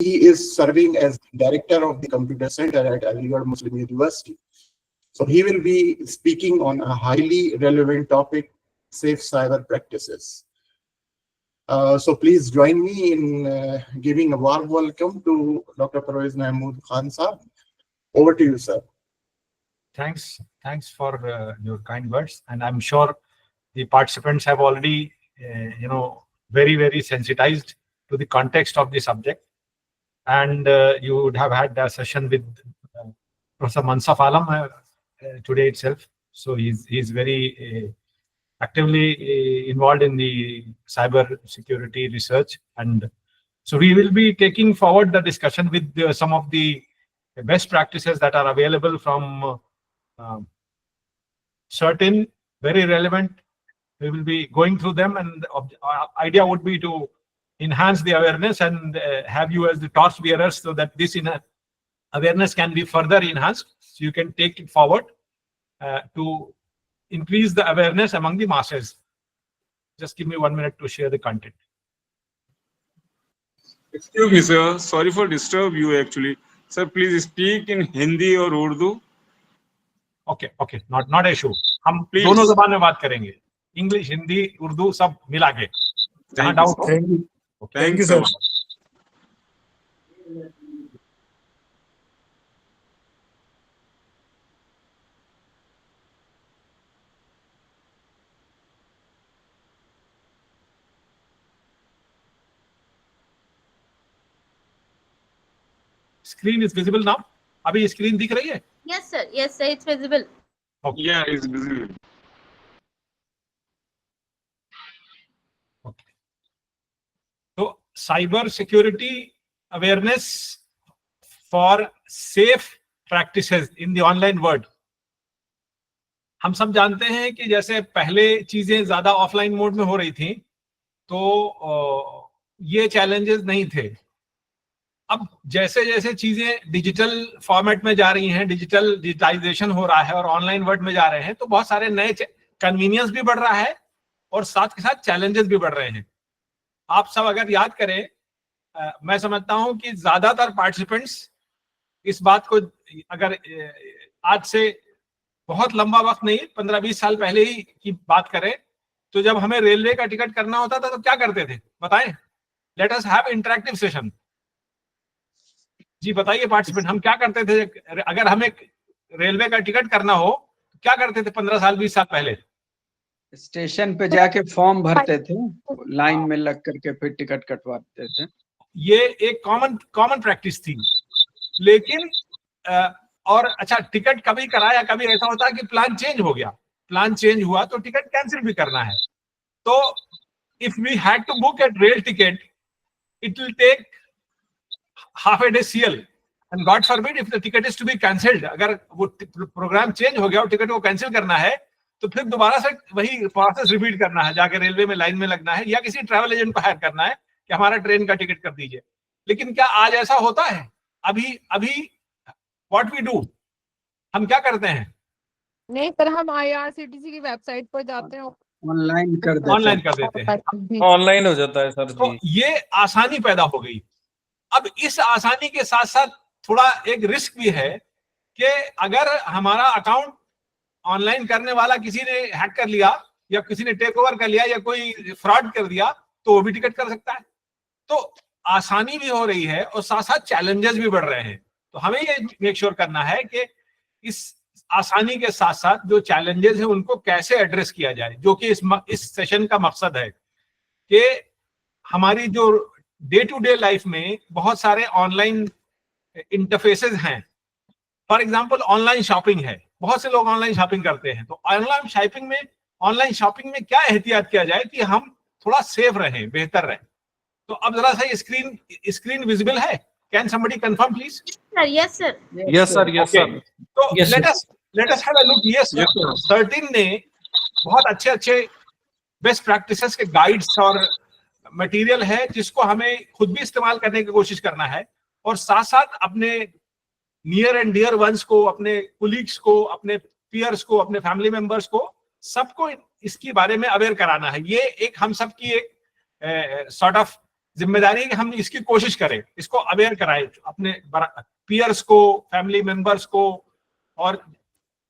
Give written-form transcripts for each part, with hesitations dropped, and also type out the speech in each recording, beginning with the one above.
He is serving as director of the computer center at Aligarh Muslim University. So he will be speaking on a highly relevant topic, safe cyber practices. So please join me in giving a warm welcome to Dr. Parvez Mahmood Khan Sahab. Over to you, sir. Thanks for your kind words, and I'm sure the participants have already, very, very sensitized to the context of the subject. And you would have had a session with Professor Mansaf Alam today itself. So he's very actively involved in the cyber security research, and so we will be taking forward the discussion with some of the best practices that are available from certain very relevant. We will be going through them, and the idea would be to enhance the awareness and have you as the torch bearers, so that this awareness can be further enhanced, so you can take it forward to increase the awareness among the masses. Just give me 1 minute to share the content. Excuse me, sir. Sorry for disturb you actually. Sir, please speak in Hindi or Urdu. Okay, not an issue. हम दोनों ज़बान में बात करेंगे, English, Hindi, Urdu सब मिला के. Thank you, sir. Screen is visible now. अभी स्क्रीन दिख रही है? Yes, sir. Yes, sir. It's visible. Okay. Yeah, it's visible. Okay. So, cyber security awareness for safe practices in the online world. हम सब जानते हैं कि जैसे पहले चीजें ज्यादा ऑफलाइन मोड में हो रही थी, तो ये चैलेंजेस नहीं थे. अब जैसे जैसे चीजें डिजिटल फॉर्मेट में जा रही हैं, डिजिटाइजेशन हो रहा है और ऑनलाइन वर्ल्ड में जा रहे हैं, तो बहुत सारे नए कन्वीनियंस भी बढ़ रहा है और साथ के साथ चैलेंजेस भी बढ़ रहे हैं. आप सब अगर याद करें, मैं समझता हूं कि ज्यादातर पार्टिसिपेंट्स इस बात को, अगर आज से बहुत लंबा वक्त नहीं, 15-20 साल पहले ही की बात करें, तो जब हमें रेलवे का टिकट करना होता था तो क्या करते थे, बताएं. Let us have interactive session. जी बताइए पार्टिसिपेंट, हम क्या करते थे अगर हमें रेलवे का टिकट करना हो, तो क्या करते थे 15 साल 20 साल पहले? स्टेशन पे जाके फॉर्म भरते थे, लाइन में लग करके फिर टिकट कटवाते थे. ये एक कॉमन प्रैक्टिस थी. लेकिन और अच्छा, टिकट कभी कराया, कभी ऐसा होता है कि प्लान चेंज हो गया, प्लान चेंज हुआ तो टिकट कैंसिल भी करना है. तो if we had to book at rail ticket, it will take half a day CL, and God forbid if the ticket is to be cancelled, अगर वो प्रोग्राम चेंज हो गया और टिकट को कैंसिल करना है, तो फिर दोबारा से वही प्रोसेस रिपीट करना है, जाके रेलवे में लाइन में लगना है या किसी ट्रैवल एजेंट को हायर करना है कि हमारा ट्रेन का टिकट कर दीजिए. लेकिन क्या आज ऐसा होता है? अभी व्हाट वी डू, हम क्या करते हैं? नहीं, पर हम IRCTC की वेबसाइट पर जाते हैं, ऑनलाइन कर देते हैं. ऑनलाइन हो जाता है सर. तो ये आसानी पैदा हो गई. अब इस आसानी के साथ साथ थोड़ा एक रिस्क भी है कि अगर हमारा अकाउंट ऑनलाइन करने वाला किसी ने हैक कर लिया या किसी ने टेक ओवर कर लिया या कोई फ्रॉड कर दिया, तो वो भी टिकट कर सकता है. तो आसानी भी हो रही है और साथ साथ चैलेंजेस भी बढ़ रहे हैं. तो हमें ये मेक श्योर करना है कि इस आसानी के साथ साथ जो चैलेंजेस हैं उनको कैसे एड्रेस किया जाए, जो कि इस सेशन का मकसद है कि हमारी जो डे टू डे लाइफ में बहुत सारे ऑनलाइन इंटरफेसेस हैं. फॉर एग्जांपल ऑनलाइन शॉपिंग है, बहुत से लोग ऑनलाइन शॉपिंग करते हैं. तो ऑनलाइन शॉपिंग में क्या एहतियात किया जाए कि हम थोड़ा सेफ रहें, बेहतर रहें. तो अब जरा सा स्क्रीन विजिबल है? Can somebody confirm please? Yes, sir. Yes sir. तो let us have a look. Yes, CERT-In ने बहुत अच्छे बेस्ट प्रैक्टिसेस के गाइड्स और मटेरियल है जिसको हमें खुद भी इस्तेमाल करने की कोशिश करना है और साथ साथ अपने नियर एंड डियर वंस को, अपने कुलीग्स को, अपने पीयर्स को, अपने फैमिली मेंबर्स को, सबको इसके बारे में अवेयर कराना है. ये एक हम सब की एक सॉर्ट ऑफ जिम्मेदारी है कि हम इसकी कोशिश करें, इसको अवेयर कराएं अपने पीयर्स को, फैमिली मेंबर्स को और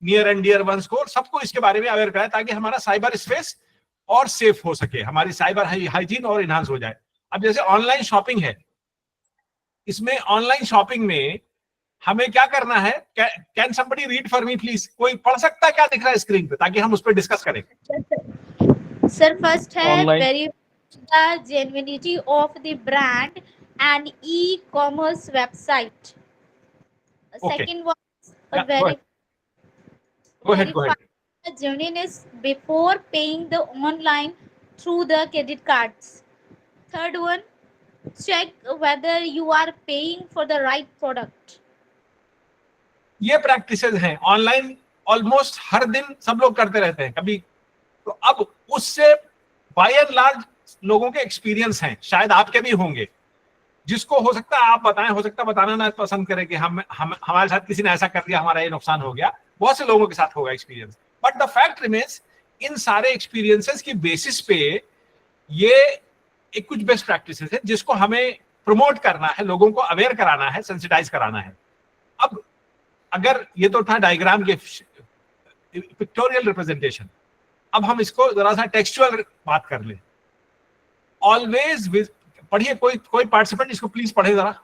नियर एंड डियर वंस को, सबको इसके बारे में अवेयर कराएं ताकि हमारा साइबर स्पेस और सेफ हो सके, हमारी साइबर हाइजीन और इनहांस हो जाए। अब जैसे ऑनलाइन शॉपिंग है, इसमें ऑनलाइन शॉपिंग में हमें क्या करना है? Can somebody read for me please? कोई पढ़ सकता है क्या दिख रहा है स्क्रीन पे, ताकि हम उस पर डिस्कस करें। Sir, first है Online. verify the genuinity of the brand and e-commerce website. Okay. Second one, Yeah, go ahead. Go ahead. verify the genuineness before paying the online through the credit cards. Third one, check whether you are paying for the right product. ये practices हैं online, almost हर दिन सब लोग करते रहते हैं कभी। तो अब उससे बाय एंड लार्ज लोगों के एक्सपीरियंस हैं, शायद आपके भी होंगे, जिसको हो सकता है आप बताएं, हो सकता है बताना ना पसंद करें कि हम हमारे साथ किसी ने ऐसा कर दिया, हमारा ये नुकसान हो गया। बहुत से लोगों के साथ होगा experience, but the fact remains, इन सारे एक्सपीरियंसेस की बेसिस पे ये एक कुछ बेस्ट प्रैक्टिसेस है जिसको हमें प्रमोट करना है, लोगों को अवेयर कराना है, सेंसिटाइज कराना है। अब अगर ये तो था डायग्राम के पिक्टोरियल रिप्रेजेंटेशन, अब हम इसको जरा सा टेक्सचुअल बात कर ले। ऑलवेज पढ़िए, कोई पार्टिसिपेंट इसको प्लीज पढ़े जरा।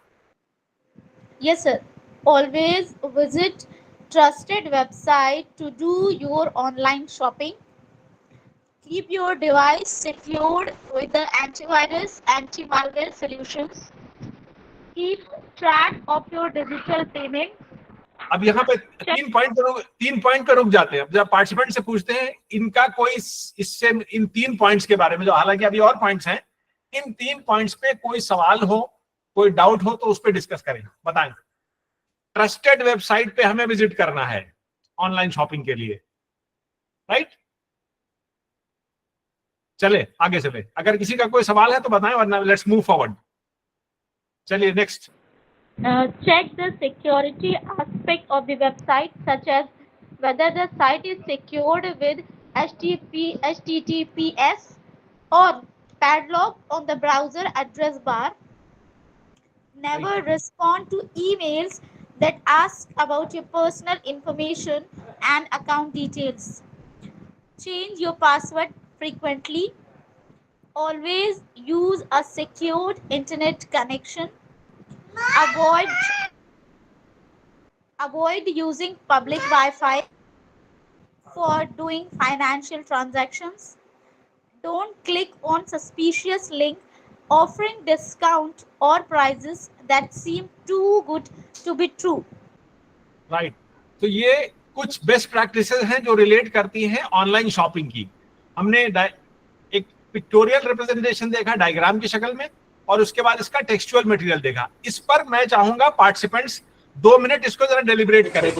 Yes, sir. Always visit trusted website to do your online shopping. Keep your device secured with the antivirus, anti-malware solutions. Keep track of your digital payment. अब यहाँ पे 3 पॉइंट पे रुक जाते हैं। अब जब पार्टिसिपेंट से पूछते हैं इनका कोई इससे, इन 3 पॉइंट्स के बारे में, जो हालांकि अभी और पॉइंट्स हैं, इन 3 पॉइंट्स पे कोई सवाल हो, कोई डाउट हो तो उस पर डिस्कस करें, बताएं। ट्रस्टेड वेबसाइट पे हमें विजिट करना है ऑनलाइन शॉपिंग के लिए, राइट? चले आगे चले, अगर किसी का कोई सवाल है तो बताएं, वरना लेट्स मूव फॉरवर्ड। चलिए next. Check the security aspect of the website, such as whether the site is secured with HTTPS or padlock on the browser address bar. Never respond to emails that ask about your personal information and account details. Change your password frequently. Always use a secured internet connection. Avoid using public Wi-Fi for doing financial transactions. Don't click on suspicious link offering discount or prices that seem too good to be true. Right, तो ये कुछ best practices हैं जो relate करती हैं online shopping की। हमने एक पिक्टोरियल रिप्रेजेंटेशन देखा डायग्राम की शक्ल में, और उसके बाद इसका टेक्सचुअल मटेरियल देखा। इस पर मैं चाहूंगा पार्टिसिपेंट्स 2 मिनट इसको जरा डेलिब्रेट करें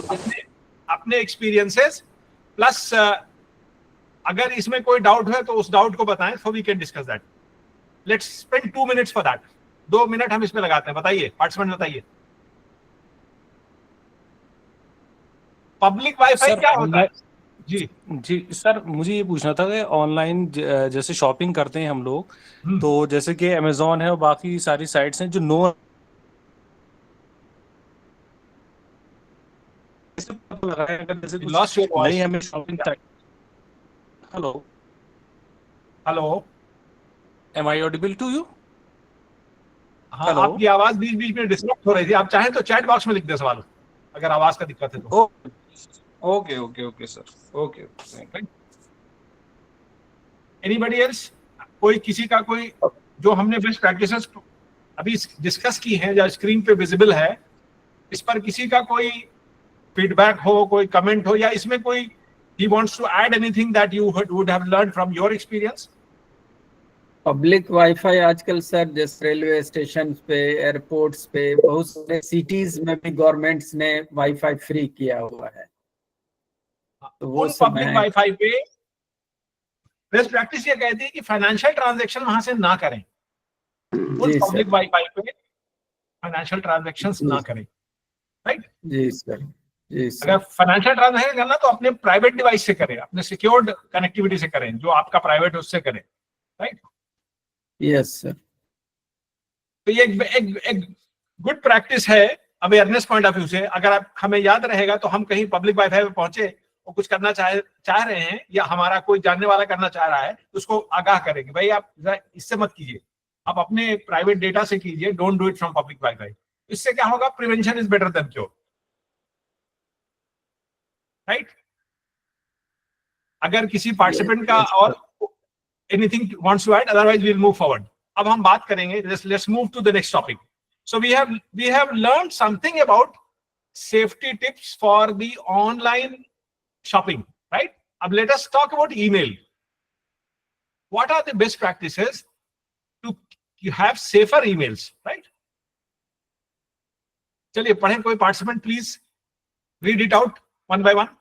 अपने एक्सपीरियंसेस, प्लस अगर इसमें कोई डाउट है तो उस डाउट को बताएं, so we can discuss that. Let's spend 2 minutes for that. 2 minute हम इसमें लगाते हैं। बताइए पार्टिसिपेंट, बताइए पब्लिक वाईफाई क्या होता है? जी सर, मुझे ये पूछना था कि ऑनलाइन जैसे शॉपिंग करते हैं हम लोग, तो जैसे कि अमेजोन है और बाकी सारी साइट्स हैं जो नो लॉस्ट योर वॉइस। नहीं हमें shopping. Hello hello, am I audible to you? हाँ, Hello? आपकी आवाज बीच बीच में डिस्टर्ब हो रही थी। आप चाहें तो चैट बॉक्स में लिख दे सवाल, अगर आवाज का दिक्कत है तो। Okay okay okay sir, okay. Anybody else? कोई किसी का कोई, जो हमने बेस्ट प्रैक्टिसेस अभी डिस्कस की हैं, जो स्क्रीन पे विजिबल है, इस पर किसी का कोई फीडबैक हो, कोई कमेंट हो, या इसमें कोई he wants to add anything that you would have learned from your experience? Public wifi आजकल सर जैसे रेलवे स्टेशन पे, एयरपोर्ट्स पे, बहुत सारे सिटीज में भी गवर्नमेंट्स ने वाईफाई फ्री किया हुआ है। तो वो पब्लिक वाईफाई पे बेस्ट प्रैक्टिस ये कहती है कि फाइनेंशियल ट्रांजैक्शन वहां से ना करें। पब्लिक वाईफाई पे फाइनेंशियल ट्रांजैक्शंस ना करें, राइट? जी सर, जी सर। अगर फाइनेंशियल ट्रांजैक्शन करना तो अपने प्राइवेट डिवाइस से करें, अपने सिक्योर्ड कनेक्टिविटी से करें, जो आपका प्राइवेट उससे करें, राइट? Yes sir. तो ये एक गुड प्रैक्टिस है अवेयरनेस पॉइंट ऑफ व्यू से। अगर आप हमें याद रहेगा तो हम कहीं पब्लिक वाईफाई पे पहुंचे और कुछ करना चाह रहे हैं या हमारा कोई जानने वाला करना चाह रहा है तो उसको आगाह करेंगे, भाई आप इससे मत कीजिए, आप अपने प्राइवेट डेटा से कीजिए, don't do it from public WiFi. इससे क्या होगा, prevention is better than cure, right. अगर किसी पार्टिसिपेंट का और anything wants to add, otherwise we will move forward. अब हम बात करेंगे, let's move to the next topic. So we have learned something about safety tips for the online shopping, right? Let us talk about email. What are the best practices to have safer emails, right? चलिए पढ़ें, कोई participant please read it out one by one.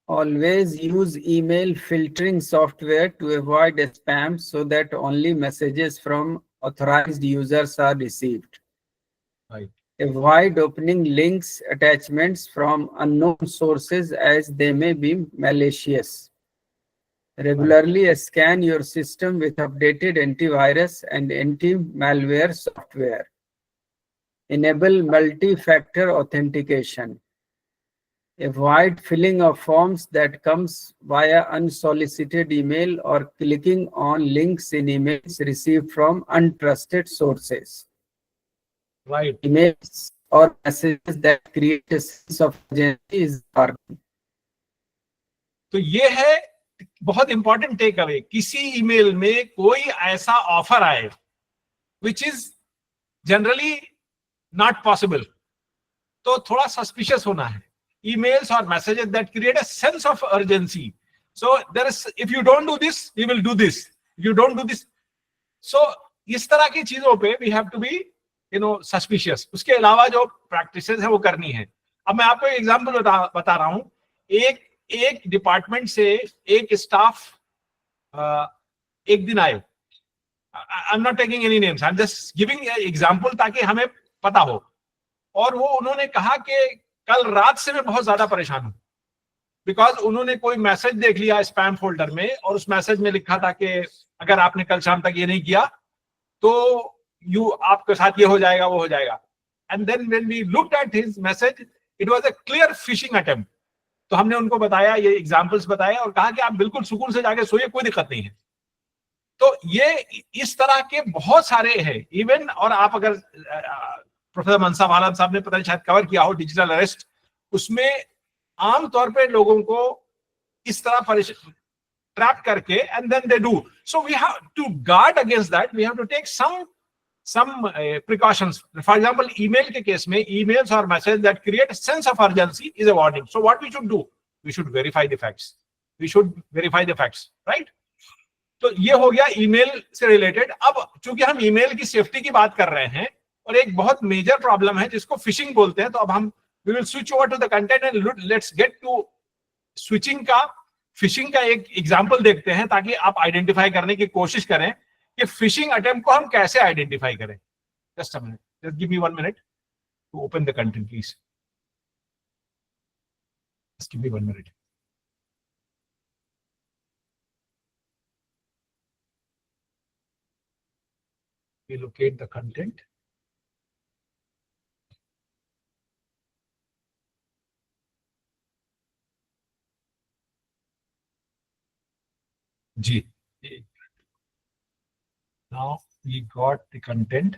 Always use email filtering software to avoid spam so that only messages from authorized users are received. Right. Avoid opening links, attachments from unknown sources as they may be malicious. Regularly scan your system with updated antivirus and anti-malware software. Enable multi-factor authentication. Avoid filling of forms that comes via unsolicited email or clicking on links in emails received from untrusted sources. Right. Emails or messages that create a sense of urgency is harmful. तो ये है बहुत important take away. किसी email में कोई ऐसा offer आए which is generally not possible, तो थोड़ा सस्पिशियस होना है। emails or messages that create a sense of urgency. So there is, if you don't do this, we will do this. If you don't do this, so इस तरह की चीजों पे we have to be, suspicious. उसके अलावा जो practices है वो करनी है। अब मैं आपको एक एग्जांपल बता रहा हूँ। एक डिपार्टमेंट से एक स्टाफ एक दिन आए, I am not taking any names, I am just giving example ताकि हमें पता हो। और वो उन्होंने कहा कि कल रात से मैं बहुत ज्यादा परेशान हूं, बिकॉज उन्होंने कोई मैसेज देख लिया स्पैम फोल्डर में और उस मैसेज में लिखा था कि अगर आपने कल शाम तक ये नहीं किया तो आपके साथ ये हो जाएगा, वो हो जाएगा। And then when we looked at his message, it was a clear phishing attempt. तो हमने उनको बताया, ये एग्जांपल्स बताए और कहा कि आप बिल्कुल सुकून से जाके सोइए, कोई दिक्कत नहीं है। तो ये इस तरह के बहुत सारे हैं इवन। और आप अगर प्रोफेसर मनसाब आलम साहब ने पता नहीं शायद कवर किया हो डिजिटल अरेस्ट, उसमें आमतौर पे लोगों को इस तरह ट्रैप करके and then they do. So we have to guard against that, we have to take some precautions. For example, email के केस में emails or messages that create a sense of urgency is a warning. So what we should do? We should verify the facts. We should verify the facts, right? तो ये हो गया email से related. अब चूंकि हम ईमेल की safety की बात कर रहे हैं और एक बहुत मेजर प्रॉब्लम है जिसको फिशिंग बोलते हैं, तो अब हम we will switch over to the content and let's get to switching का, फिशिंग का एक एग्जांपल देखते हैं ताकि आप आइडेंटिफाई करने की कोशिश करें कि फिशिंग अटेम्प्ट को हम कैसे आइडेंटिफाई करें। Just a minute, just give me 1 minute to open the content please. Just give me 1 minute। We locate the content. जी, now we got the content.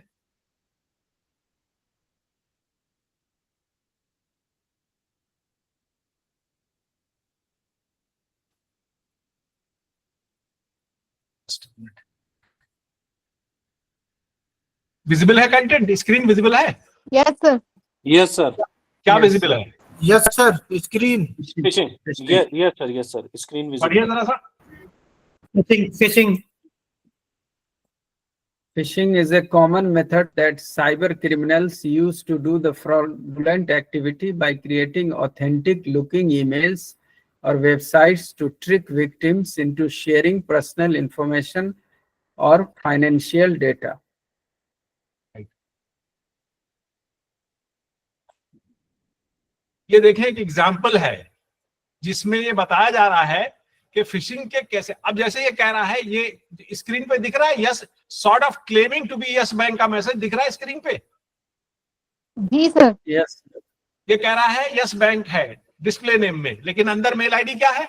Just a minute. Visible है content, screen visible है? Yes sir. Yes sir. क्या visible है? Yes sir, screen phishing. Yes sir, screen बढ़िया visible. जरा सा। Phishing Phishing is a common method that cyber criminals use to do the fraudulent activity by creating authentic looking emails or websites to trick victims into sharing personal information or financial data. ये देखें एक example है जिसमें ये बताया जा रहा है कि फिशिंग के कैसे, अब जैसे ये कह रहा है, ये स्क्रीन पे दिख रहा है, yes sort of claiming to be Yes Bank का मैसेज दिख रहा है स्क्रीन पे। जी सर। यस ये कह रहा है यस बैंक है डिस्प्ले नेम में, लेकिन अंदर मेल आईडी क्या है?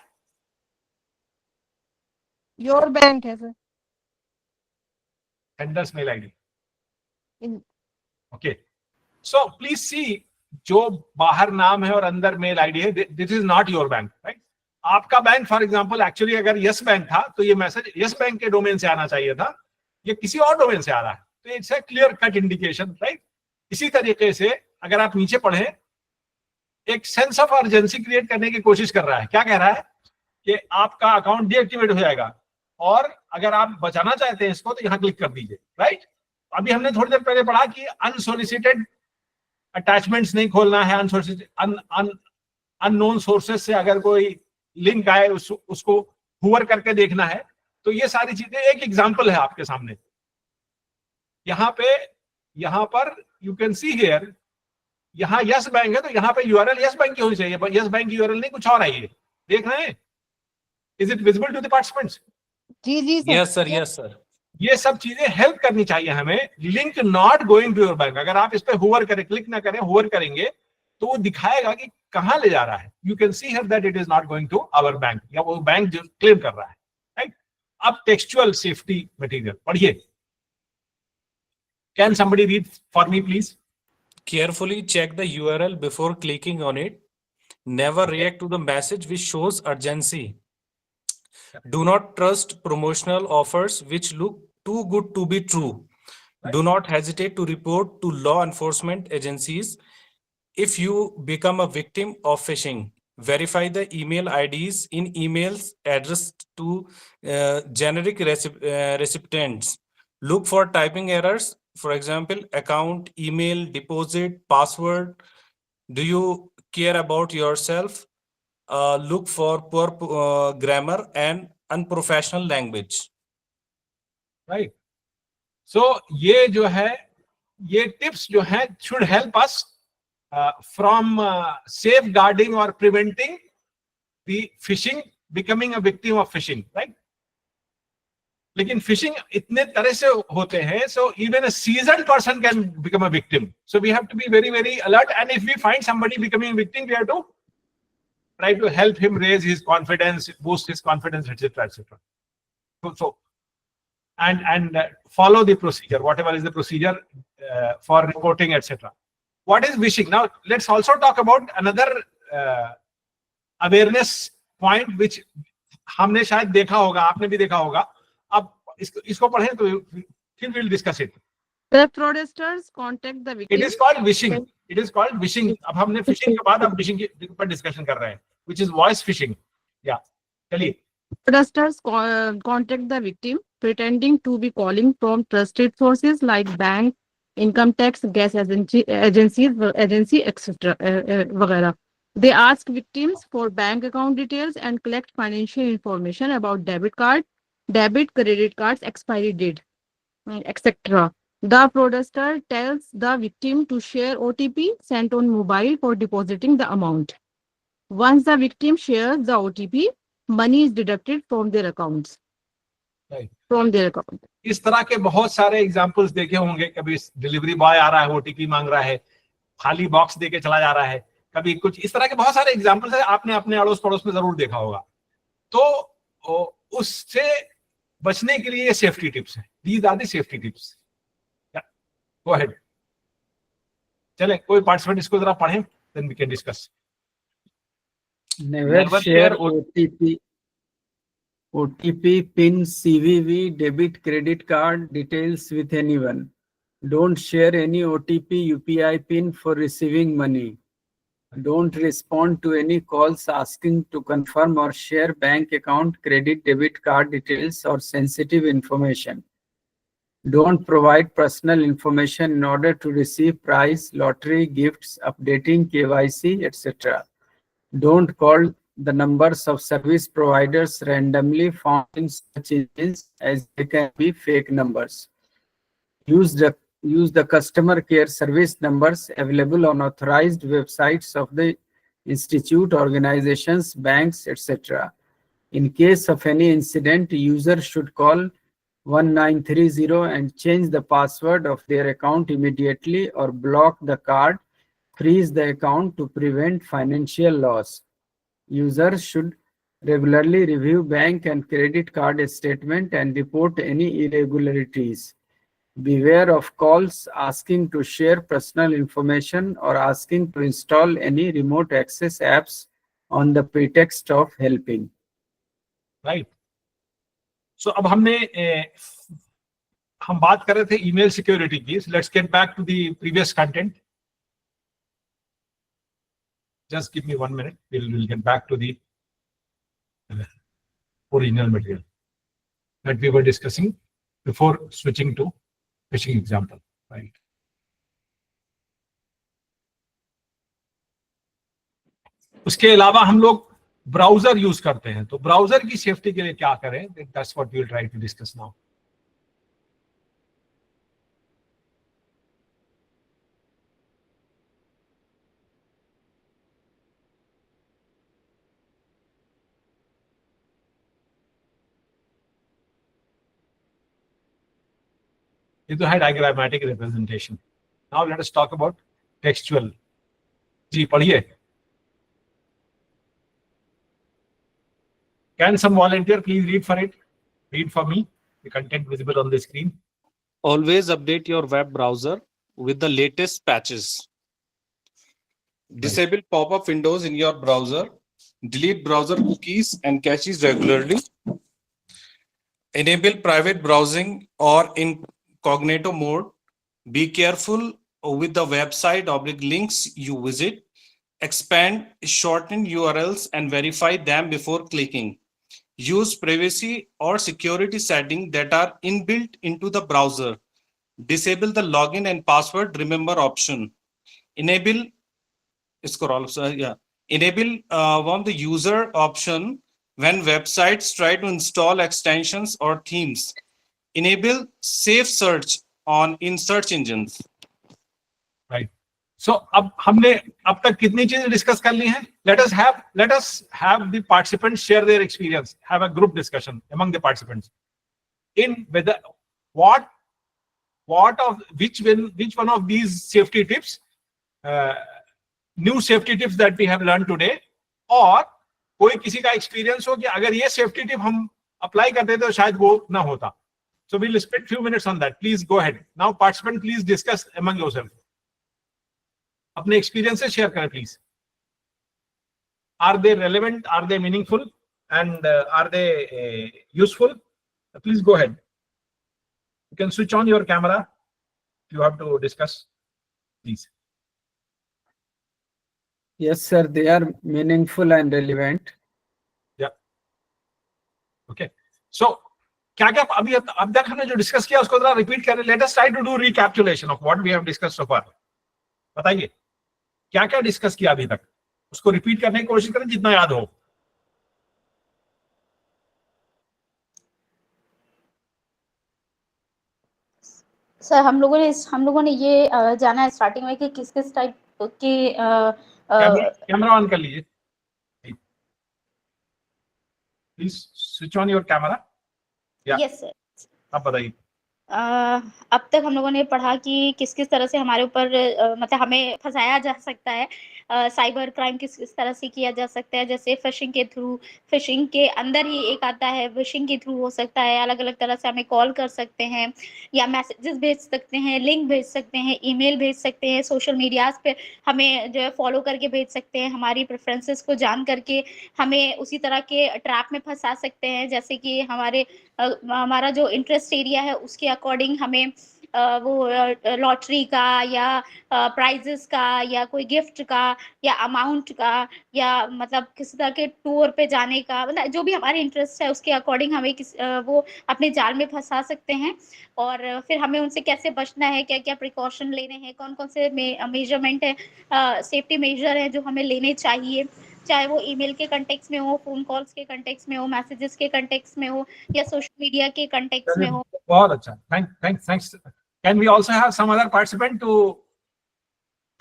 योर बैंक है सर। Sender's mail ID. इन- ओके, सो प्लीज सी, जो बाहर नाम है और अंदर मेल आईडी है, this is not your bank, right? आपका बैंक फॉर एग्जांपल एक्चुअली अगर यस बैंक था तो ये मैसेज यस बैंक के डोमेन से आना चाहिए था, ये किसी और डोमेन से आ रहा है, तो it's a clear cut indication, right? इसी तरीके से अगर आप नीचे पढ़ें, एक सेंस ऑफ अर्जेंसी क्रिएट करने की कोशिश कर रहा है। क्या कह रहा है कि आपका अकाउंट डीएक्टिवेट हो जाएगा और अगर आप बचाना चाहते हैं इसको तो यहां क्लिक कर दीजिए, राइट? अभी हमने थोड़ी देर पहले पढ़ा कि अनसोलिसिटेड अटैचमेंट्स नहीं खोलना है, अनसोलिसिटेड अननोन सोर्सेज से अगर कोई लिंक आए उसको हुवर करके देखना है। तो ये सारी चीजें, एक एग्जांपल है आपके सामने यहां पर यू कैन सी हियर, यहां यस बैंक है तो यहां पे यूआरएल यस बैंक की होनी चाहिए, यस बैंक की यूआरएल नहीं, कुछ और आई है, देख रहे हैं? Is it visible to the participants? जी जी सर। Yes sir, yes sir. ये सब चीजें हेल्प करनी चाहिए हमें। Link not going to your bank, अगर आप इस पे हुवर करें, क्लिक ना करें, हुवर करेंगे तो वो दिखाएगा कि कहां ले जा रहा है। You can see here that it is not going to our bank, या वो बैंक जो क्लेम कर रहा है, राइट? अब टेक्सचुअल सेफ्टी मटेरियल पढ़िए। Can somebody read for me please? Carefully check the URL before clicking on it. Never react to the message which shows urgency. Do not trust promotional offers which look too good to be true. Do not hesitate to report to law enforcement agencies if you become a victim of phishing. Verify the email IDs in emails addressed to generic recipients. Look for typing errors. For example, account, email, deposit, password. Do you care about yourself? Look for poor grammar and unprofessional language. Right? So ये जो है, ये tips जो है should help us from safeguarding और preventing the phishing, becoming a victim of phishing, right? लेकिन phishing इतने तरह से होते हैं, so even a seasoned person can become a victim, so we have to be very very alert, and if we find somebody becoming victim we have to try to help him raise his confidence, boost his confidence, etc., etc. So and follow the procedure, whatever is the procedure for reporting, etc. What is phishing? Now let's also talk about another awareness point which हमने शायद देखा होगा, आपने भी देखा होगा। अब इसको पढ़ें तो फिर we'll discuss it. The fraudsters contact the victim. It is called phishing. It is called phishing. अब हमने phishing के बाद अब phishing के ऊपर डिस्कशन कर रहे हैं, which is voice phishing. Yeah, चलिए। Fraudsters contact the victim pretending to be calling from trusted sources like bank, income tax, gas agency, etc. वगैरह. They ask victims for bank account details and collect financial information about debit, credit cards, expiry date, etc. The fraudster tells the victim to share OTP sent on mobile for depositing the amount. Once the victim shares the OTP, money is deducted from their accounts. Right. From their account. इस तरह के बहुत सारे examples देखे होंगे। कभी delivery boy आ रहा है, ओटीपी मांग रहा है, खाली बॉक्स देके चला जा रहा है, कभी कुछ इस तरह के बहुत सारे एग्जांपल्स है, आपने अपने अड़ोस पड़ोस में जरूर देखा होगा। तो उससे बचने के लिए ये सेफ्टी टिप्स है। These are the safety tips. Go ahead. चले, कोई पार्टिसिपेंट इसको जरा पढ़ें, then we can discuss. Never share OTP, PIN, CVV, debit, credit card details with anyone. Don't share any OTP, UPI PIN for receiving money. Don't respond to any calls asking to confirm or share bank account, credit, debit card details or sensitive information. Don't provide personal information in order to receive prize, lottery, gifts, updating KYC, etc. Don't call the numbers of service providers randomly found in search engines, as they can be fake numbers. Use the customer care service numbers available on authorized websites of the institute, organizations, banks, etc. In case of any incident, user should call 1930 and change the password of their account immediately or block the card, freeze the account to prevent financial loss. Users should regularly review bank and credit card statement and report any irregularities. Beware of calls asking to share personal information or asking to install any remote access apps on the pretext of helping. Right. So अब हम बात कर रहे थे email security की. Let's get back to the previous content. Just give me 1 minute. We'll get back to the original material that we were discussing before switching to phishing example. Right. उसके अलावा हम लोग ब्राउजर यूज करते हैं. तो browser की safety के लिए क्या करें? That's what we will try to discuss now. ये तो है diagrammatic representation. Now let us talk about textual. जी पढ़िए. Can some volunteer please read for it? Read for me the content visible on the screen. Always update your web browser with the latest patches. Disable pop-up windows in your browser. Delete browser cookies and caches regularly. Enable private browsing or incognito mode. Be careful with the website links you visit. Expand, shorten URLs and verify them before clicking. Use privacy or security settings that are inbuilt into the browser. Disable the login and password remember option. Enable the user option when websites try to install extensions or themes. Enable safe search in search engines. Right. So अब हमने अब तक कितनी चीजें discuss कर ली हैं? Let us have the participants share their experience. Have a group discussion among the participants in whether which one of these safety tips, new safety tips that we have learned today, और कोई किसी का experience हो कि अगर ये safety tip हम apply करते तो शायद वो ना होता. So we'll spend few minutes on that. Please go ahead. Now participants, please discuss among yourselves. अपने experiences share करें please. Are they relevant? Are they meaningful? And are they useful? Please go ahead. You can switch on your camera if you have to discuss, please. Yes, sir. They are meaningful and relevant. Yeah. Okay. So, क्या-क्या अभी अब तक हमने जो discuss किया उसको जरा repeat करें. Let us try to do recapitulation of what we have discussed so far. बताइए क्या-क्या डिस्कस किया अभी तक, उसको रिपीट करने की कोशिश करें जितना याद हो. सर हम लोगों ने ये जाना है स्टार्टिंग में कि किस किस टाइप के कैमरा ऑन कर लीजिए please. Switch on your camera. Yes sir. आप बताइए. अब तक हम लोगों ने पढ़ा कि किस किस तरह से हमारे ऊपर मतलब हमें फंसाया जा सकता है. साइबर क्राइम किस किस तरह से किया जा सकता है, जैसे फिशिंग के थ्रू. फिशिंग के अंदर ही एक आता है, विशिंग के थ्रू हो सकता है. अलग अलग तरह से हमें कॉल कर सकते हैं या मैसेजेस भेज सकते हैं, लिंक भेज सकते हैं, ईमेल भेज सकते हैं, सोशल मीडियाज पे हमें जो है फॉलो करके भेज सकते हैं. हमारी प्रेफरेंसेस को जान करके हमें उसी तरह के ट्रैप में फंसा सकते हैं, जैसे कि हमारा जो इंटरेस्ट एरिया है उसके अकॉर्डिंग हमें वो लॉटरी का या प्राइजेस का या कोई गिफ्ट का या अमाउंट का या मतलब किसी तरह के टूर पे जाने का, मतलब जो भी हमारे इंटरेस्ट है उसके अकॉर्डिंग हमें वो अपने जाल में फंसा सकते हैं. और फिर हमें उनसे कैसे बचना है, क्या क्या प्रिकॉशन लेने हैं, कौन कौन से मेजरमेंट है, सेफ्टी मेजर है जो हमें लेने चाहिए, चाहे वो ईमेल के कंटेक्स्ट में हो, फोन कॉल्स के कंटेक्स्ट में हो, मैसेजेस के कंटेक्स्ट में हो या सोशल मीडिया के कंटेक्स्ट में हो. बहुत अच्छा. Thanks. Can we also have some other participant to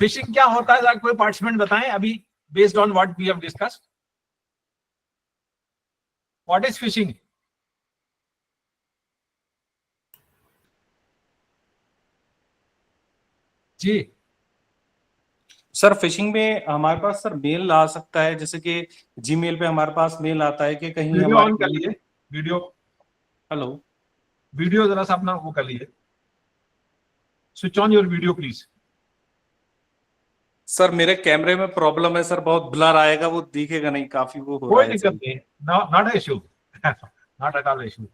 phishing क्या होता है, कोई participant बताएं अभी based on what we have discussed. What is phishing? जी सर फिशिंग में हमारे पास सर मेल आ सकता है, जैसे कि जीमेल पे हमारे पास मेल आता है कि कहीं वीडियो हमारे ऑन कर लीजिए, वीडियो हेलो वीडियो जरा सा अपना वो कर लीजिए, switch on your video please. Sir मेरे कैमरे में प्रॉब्लम है सर, बहुत ब्लर आएगा, वो दिखेगा नहीं, काफी वो हो कोई रहा है दिक्कत सर। नहीं, not issue, not at all issue.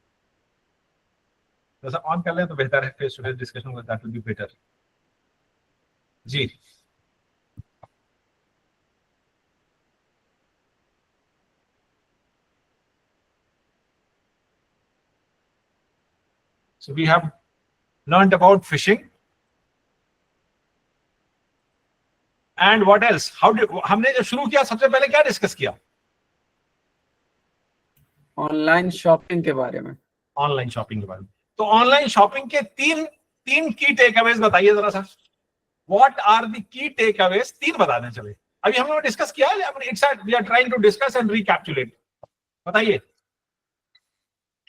जैसा ऑन कर लें तो बेहतर है, फेस टू फेस डिस्कशन में दैट विल बी बेटर। जी so we have learned about phishing and what else, how did हमने जब शुरू किया सबसे पहले क्या डिस्कस किया? ऑनलाइन शॉपिंग के बारे में। ऑनलाइन शॉपिंग के बारे में। तो ऑनलाइन शॉपिंग के तीन की टेक अवेज बताइए जरा सा। What are the key takeaways? तीन बता दें चले, अभी हम लोग डिस्कस किया है, it's we are trying to discuss and recapitulate. बताइए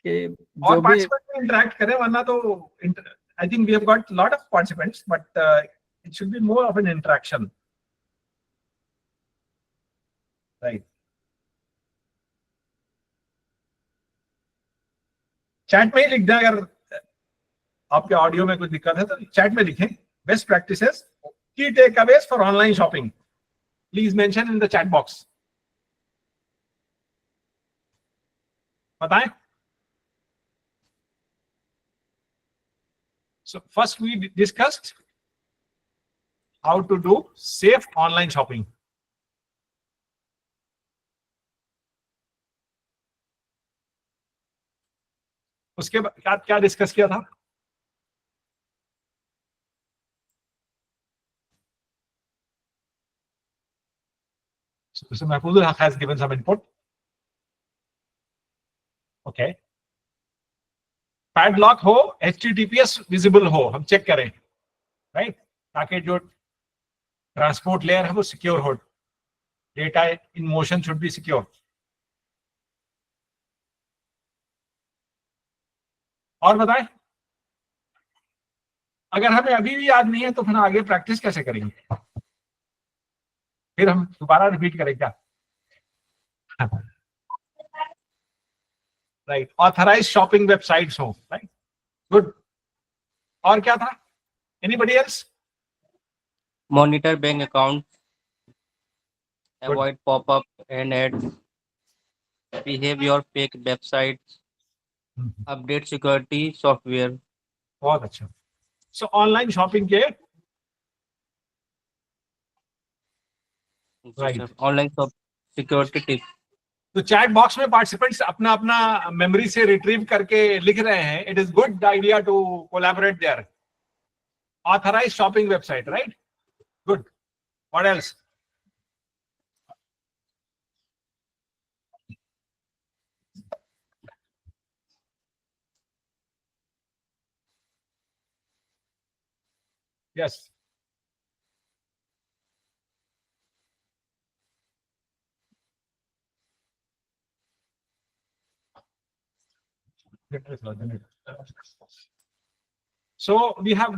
कि और जो भी पार्टिसिपेंट इंटरेक्ट करें, वरना तो I think we have got lot of participants but it should be more of an interaction, right? Chat में ही लिख दें, अगर आपके ऑडियो में कोई दिक्कत है तो चैट में लिखें। Best practices, key takeaways for online shopping, please mention in the chat box. बताएं। So first we discussed how to do safe online shopping. उसके बाद क्या डिस्कस किया था? So Mahfuzul has given some input. Okay. Padlock हो, HTTPS visible हो, हम check करें, राइट? ताकि जो ट्रांसपोर्ट लेयर है वो सिक्योर हो, data in motion should be secure. और बताएं, अगर हमें अभी भी याद नहीं है तो फिर आगे प्रैक्टिस कैसे करेंगे? फिर हम दोबारा रिपीट करें क्या? राइट, ऑथराइज शॉपिंग वेबसाइट्स हो, राइट? गुड। और क्या था? Anybody else? Monitor bank account, Good. avoid pop-up and ads, behave your fake websites, update security software. बहुत अच्छा। सो ऑनलाइन शॉपिंग के Right. Online shop security tips. तो chat box में participants अपना अपना मेमोरी से रिट्रीव करके लिख रहे हैं। It is good idea to collaborate there. Authorized shopping website, right? Good. What else? Yes, so we have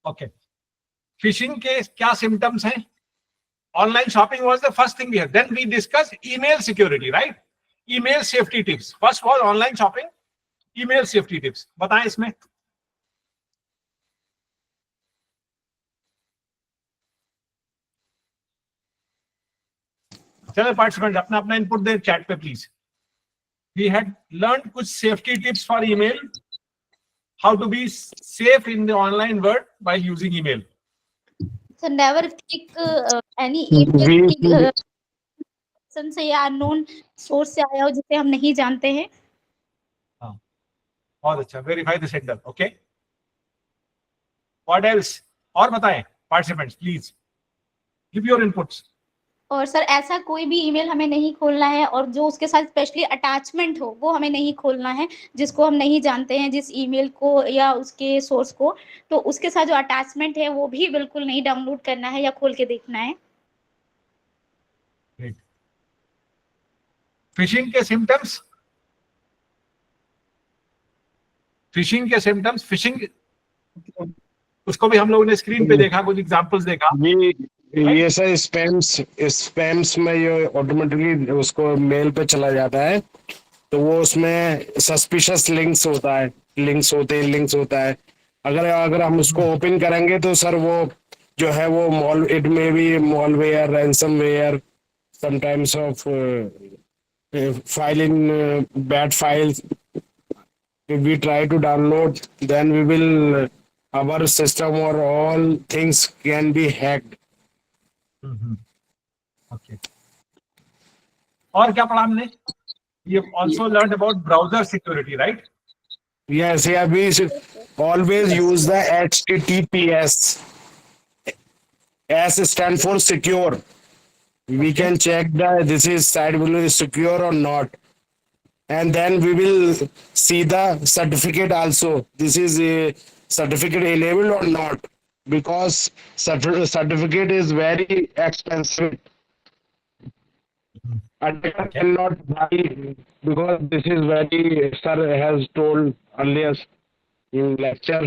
okay, phishing के क्या symptoms हैं? Online shopping was the first thing we had. Then we discussed email security, right? Email safety tips. First was online shopping, email safety tips. बताएं इसमें। चलो participant अपना अपना input दें chat पे प्लीज। वी हैड लर्न कुछ safety tips for email, how to be safe in the online world by using email. So never click any email से या अननोन सोर्स से आया हो जिसे हम नहीं जानते हैं। हाँ, बहुत अच्छा। Verify the sender. Okay, what else? और बताएं participants, please give your inputs. और सर ऐसा कोई भी ईमेल हमें नहीं खोलना है और जो उसके साथ स्पेशली अटैचमेंट हो वो हमें नहीं खोलना है, जिसको हम नहीं जानते हैं जिस ईमेल को या उसके सोर्स को, तो उसके साथ जो अटैचमेंट है वो भी बिल्कुल नहीं डाउनलोड करना है या खोल के देखना है। फिशिंग के सिम्टम्स, फिशिंग उसको भी हम लोगों ने स्क्रीन पे देखा, कुछ एग्जांपल्स देखा। ये सर स्पैम्स में ये ऑटोमेटिकली उसको मेल पे चला जाता है, तो वो उसमें सस्पिशियस लिंक्स होता है। अगर हम उसको ओपन करेंगे तो सर वो जो है वो it may be malware, ransomware, sometimes of file bad files. If we try to download, then we will our system or all things can be hacked. Okay, और क्या पढ़ा हमने? ये also learn about browser security, right? Yes, yeah, we should always use the HTTPS. S stand for secure. We can check that this is site will be secure or not, and then we will see the certificate also. This is a certificate enabled or not, because certificate is very expensive. Attacker cannot buy, because this is very, sir has told earlier in lecture,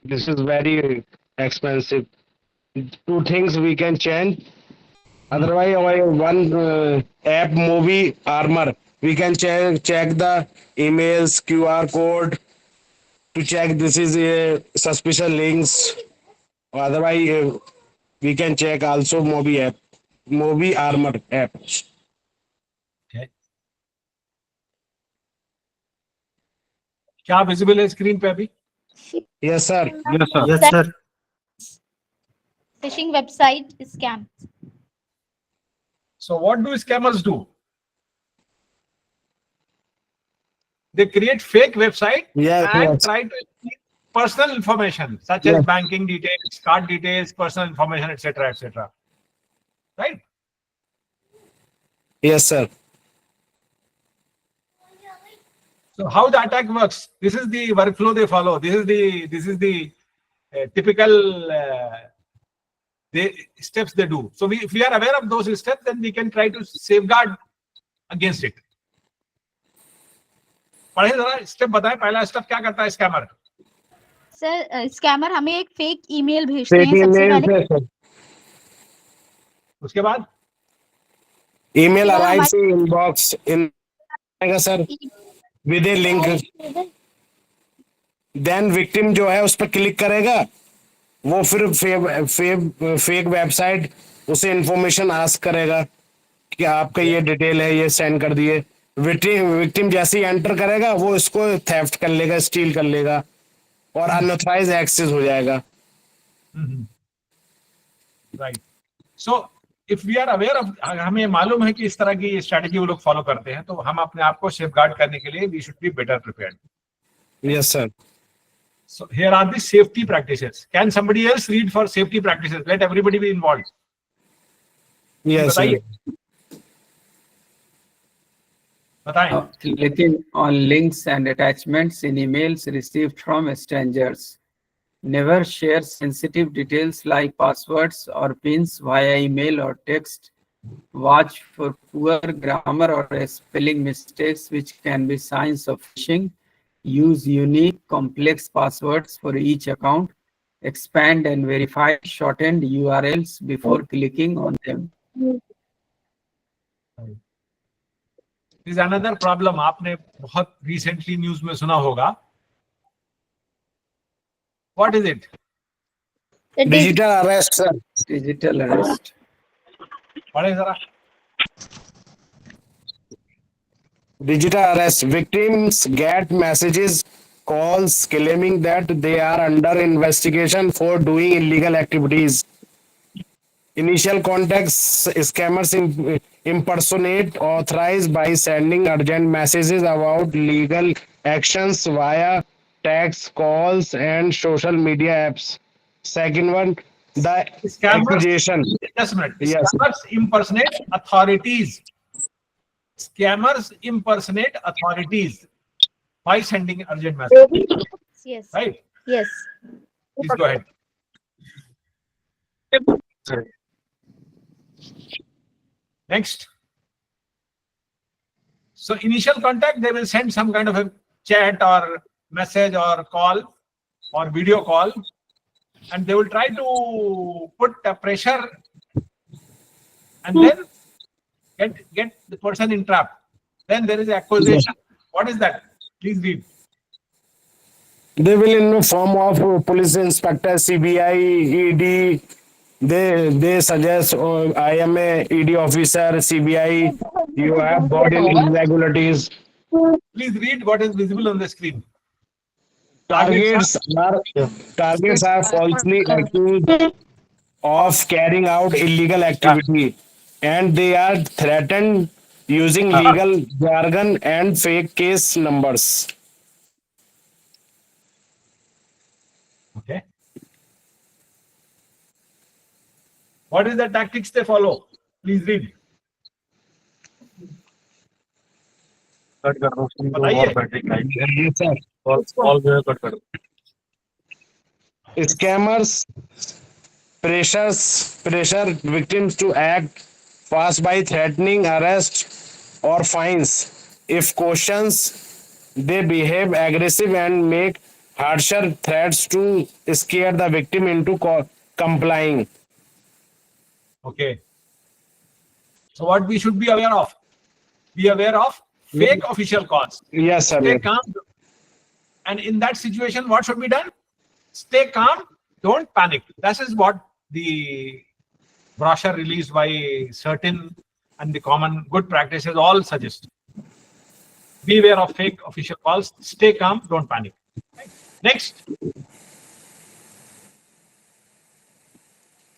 this is very expensive. Two things we can change. Otherwise, one app, Movie Armor, we can check the emails, QR code to check this is a suspicious links. Otherwise, we can check also Movie Armor app. क्या visible है screen पे अभी? Yes, sir. Yes, sir. Phishing website scam. So what do scammers do? They create fake website Yes, and yes. try to steal personal information such Yes. as banking details, card details, personal information, etc., etc. Right? Yes, sir. So how the attack works? This is the workflow they follow. This is the typical steps they do. So if we are aware of those steps, then we can try to safeguard against it. पढ़े जरा step बताएं, पहला step क्या करता है scammer? Sir scammer हमें एक fake email भेजते हैं सबसे पहले। उसके बाद Email वो arrives in inbox in sir with a link. Then victim जो है उस पर क्लिक करेगा, वो फिर फेक वेबसाइट उसे इंफॉर्मेशन आस्क करेगा कि आपका ये डिटेल है, ये सेंड कर दिए। विक्टिम जैसे ही एंटर करेगा वो इसको थेफ्ट कर लेगा, स्टील कर लेगा और अनऑथराइज एक्सेस हो जाएगा। Right. So if we are aware of, हमें मालूम है कि इस तरह की स्ट्रेटजी वो लोग फॉलो करते हैं, तो हम अपने आप को सेफगार्ड करने के लिए we should be better prepared. Yes sir. So here are the safety practices. Can somebody else read for safety practices? Let everybody be involved. Yes sir. बताएं। Clicking on links and attachments in emails received from strangers. Never share sensitive details like passwords or pins via email or text. Watch for poor grammar or spelling mistakes, which can be signs of phishing. Use unique, complex passwords for each account. Expand and verify shortened URLs before clicking on them. This is another problem. आपने बहुत recently news में सुना होगा। What is it? Digital arrest sir. Digital arrest. पढ़े जरा। Digital arrest. Victims get messages, calls claiming that they are under investigation for doing illegal activities. Initial contacts, scammers impersonate authorized by sending urgent messages about legal actions via text, calls, and social media apps. Second one, the accusation. Just a minute. Yes. Scammers impersonate authorities. Scammers impersonate authorities by sending urgent messages. Yes. Right? Yes. Please go ahead. Next. So initial contact, they will send some kind of a chat or message or call or video call, and they will try to put a pressure and then get the person in trap. Then there is accusation. What is that? Please read. They will in the form of police inspector, CBI, ED. They suggest, oh, I am a ED officer, CBI. You have got in irregularities. Please read what is visible on the screen. Targets are falsely accused of carrying out illegal activity, and they are threatened using legal jargon and fake case numbers. Okay. What is the tactics they follow? Please read. बताइए। Yes, sir. Scammers pressure victims to act fast by threatening arrest or fines. If questions, they behave aggressive and make harsher threats to scare the victim into complying. Okay. So what we should be aware of? Be aware of fake official calls. Yes, sir. Stay calm. And in that situation, what should be done? Stay calm. Don't panic. This is what the brochure released by certain and the common good practices all suggest. Beware of fake official calls. Stay calm. Don't panic. Right. Next.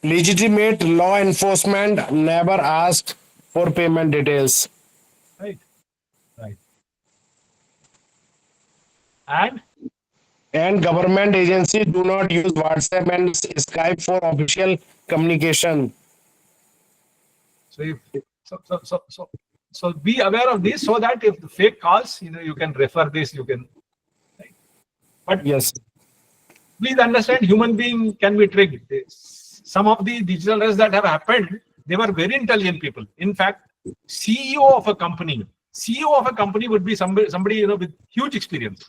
Legitimate law enforcement never asked for payment details. Right. Right. And government agencies do not use WhatsApp and Skype for official communication. So be aware of this so that if the fake calls, you can refer this, you can. Right. But yes, please understand, human being can be tricked. Some of the digital arrests that have happened, they were very intelligent people. In fact, CEO of a company would be somebody with huge experience,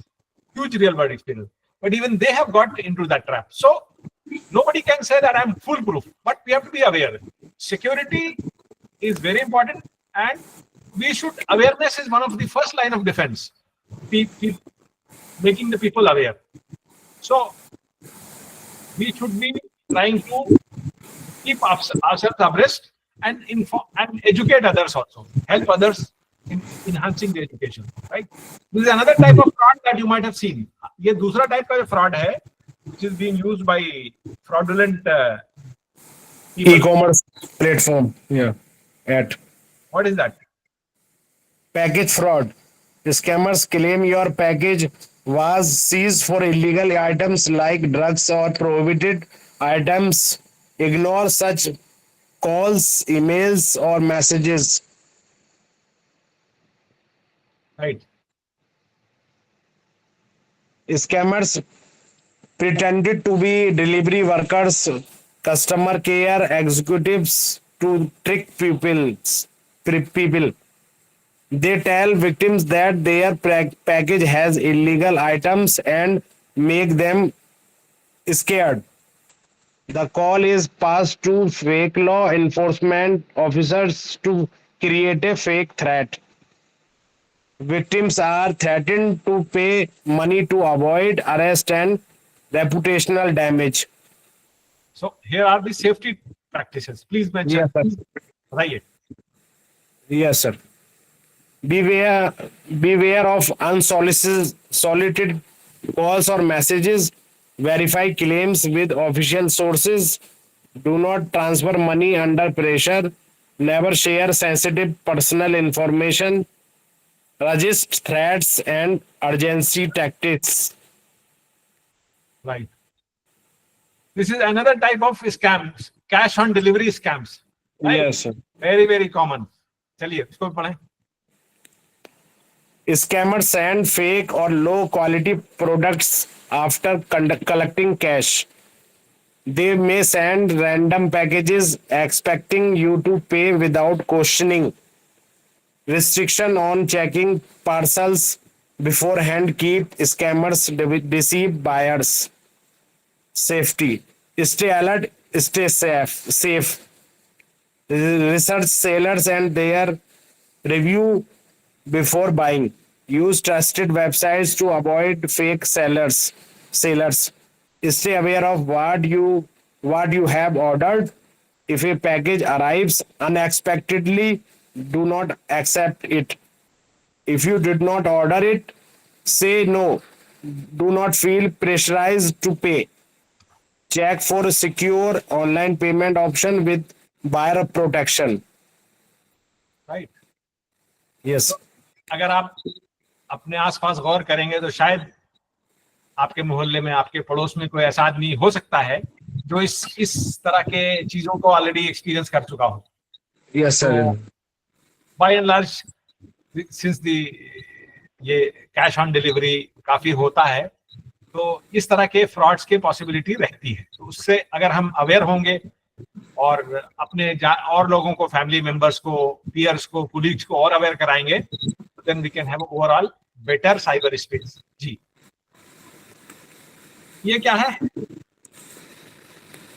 huge real world experience. But even they have got into that trap. So nobody can say that I'm foolproof, but we have to be aware. Security is very important, and awareness is one of the first line of defense. Making the people aware. So we should be trying to keep ourselves abreast and inform and educate others also. Help others in enhancing their education. Right? This is another type of fraud that you might have seen. ये दूसरा type का fraud है, which is being used by fraudulent e-commerce platform. What is that? Package fraud. Scammers claim your package was seized for illegal items like drugs or prohibited items. Ignore such calls, emails, or messages. Right. Scammers pretended to be delivery workers, customer care executives to trick people. They tell victims that their package has illegal items and make them scared. The call is passed to fake law enforcement officers to create a fake threat. Victims are threatened to pay money to avoid arrest and reputational damage. So here are the safety practices. Please mention. Yes, sir. Right. Yes, sir. Beware of unsolicited calls or messages. Verify claims with official sources. Do not transfer money under pressure. Never share sensitive personal information. Resist threats and urgency tactics. Right. This is another type of scams, cash on delivery scams. Right? Yes, sir. Very, very common. चलिए इसको पढ़ें. Scammers send fake or low quality products after collecting cash. They may send random packages expecting you to pay without questioning. Restriction on checking parcels beforehand keep scammers deceive buyers. Safety. Stay alert, stay safe. Research sellers and their review before buying. Use trusted websites to avoid fake sellers. Stay aware of what you have ordered. If a package arrives unexpectedly, do not accept it. If you did not order it, say no. Do not feel pressurized to pay. Check for a secure online payment option with buyer protection. Right. Yes. अगर आप अपने आसपास गौर करेंगे तो शायद आपके मोहल्ले में, आपके पड़ोस में कोई ऐसा आदमी हो सकता है जो इस तरह के चीजों को ऑलरेडी एक्सपीरियंस कर चुका हो। Yes, sir. By and large since ये कैश ऑन डिलीवरी काफी होता है, तो इस तरह के फ्रॉड्स की पॉसिबिलिटी रहती है। तो उससे अगर हम अवेयर होंगे और अपने और लोगों को, फैमिली मेंबर्स को, पीयर्स को, कुलीग्स को और अवेयर कराएंगे, then we can have overall better cyber space. जी, ये क्या है?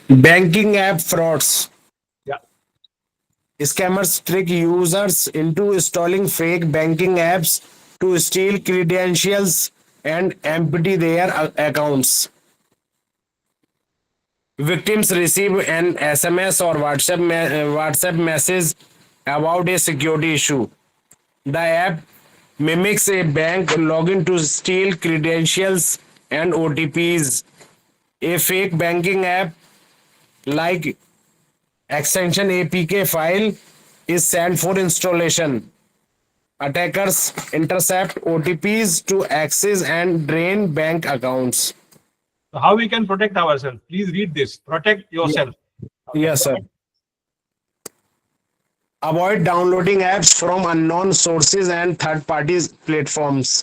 Banking app frauds. Yeah. Scammers trick users into installing fake banking apps to steal credentials and empty their accounts. Victims receive an SMS or WhatsApp message about a security issue. The app mimics a bank login to steal credentials and OTPs. A fake banking app like extension APK file is sent for installation. Attackers intercept OTPs to access and drain bank accounts. So how we can protect ourselves? Please read this. Protect yourself. Yes, sir. Avoid downloading apps from unknown sources and third-party platforms.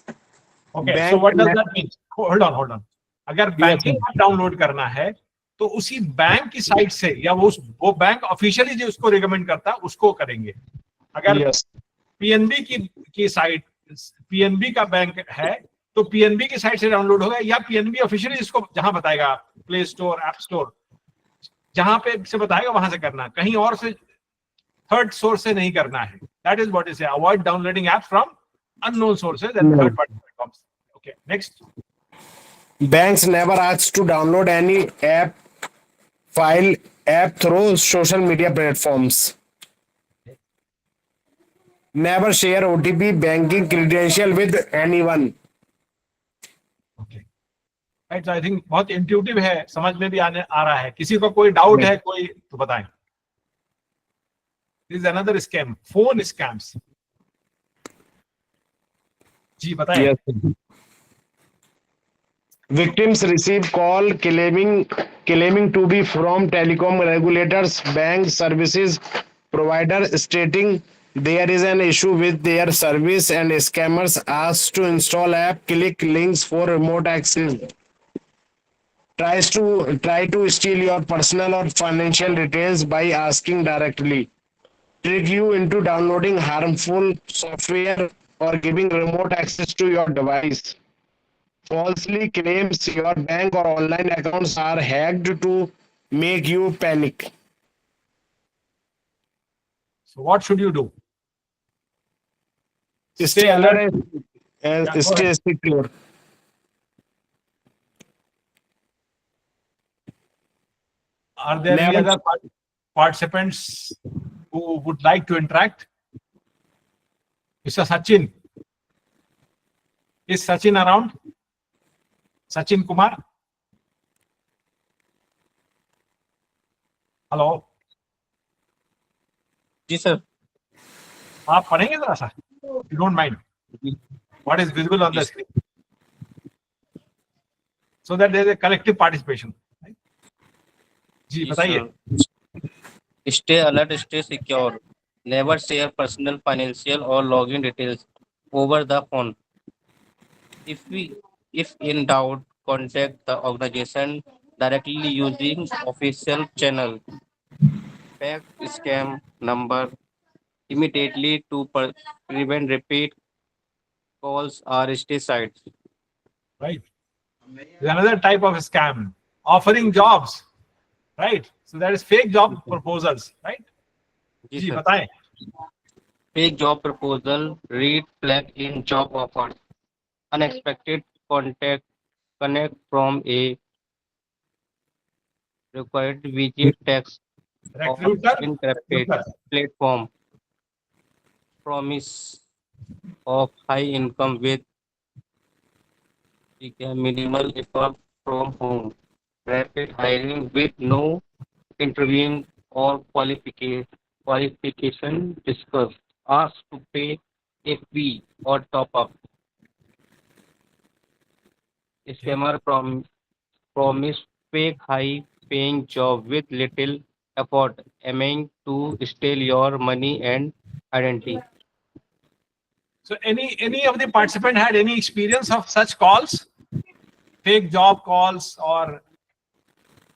Okay, Bank so what does net- that mean? Hold on. अगर banking app download करना है तो उसी bank की site से, या वो bank officially जो उसको रिकमेंड करता है उसको करेंगे। अगर Yes. पीएनबी की साइट, पीएनबी का बैंक है तो पीएनबी की साइट से डाउनलोड होगा, या पीएनबी ऑफिशियली जिसको जहां बताएगा, प्ले स्टोर, ऐप स्टोर, जहां पे से बताएगा वहां से करना, कहीं और से थर्ड सोर्स से नहीं करना है। दैट इज व्हाट इज से avoid downloading apps from unknown sources and third party platforms. Okay, next. Banks never ask to download any app through social media platforms. Never share OTP banking credential with anyone. Okay, right. I think बहुत intuitive है, समझ में भी आ रहा है। किसी को कोई डाउट है कोई तो बताएं। This is another scam, phone scams. जी बताएं। Yes. Victims receive call claiming to be from telecom regulators, bank services provider stating there is an issue with their service, and scammers ask to install app, click links for remote access. Try to steal your personal or financial details by asking directly. Trick you into downloading harmful software or giving remote access to your device. Falsely claims your bank or online accounts are hacked to make you panic. So what should you do? Stay alert and Yeah, go stay ahead. secure. Are there any Never- other participants who would like to interact? Mr. Sachin. Is Sachin around? Sachin Kumar? Hello, जी sir. आप पढ़ेंगे जरा सा, you don't mind, what is visible on the screen, so that there is a collective participation. जी बताइए। Stay alert, stay secure. Never share personal, financial, or login details over the phone. If in doubt, contact the organization directly using official channel. Fact scam number immediately to prevent repeat calls or stay sites. Right. There's another type of scam, offering jobs, right? So that is fake job proposals, right? जी जी sir. बताएं. Fake job proposal, read flag in job offers, unexpected connect from a required visit text or Recruiter. encrypted platform, promise of high income with minimal effort from home, rapid hiring with no interviewing or qualification discussed, ask to pay a fee or top up. Scammer promise fake high paying job with little effort, aiming to steal your money and identity. So any of the participant had any experience of such calls, fake job calls, और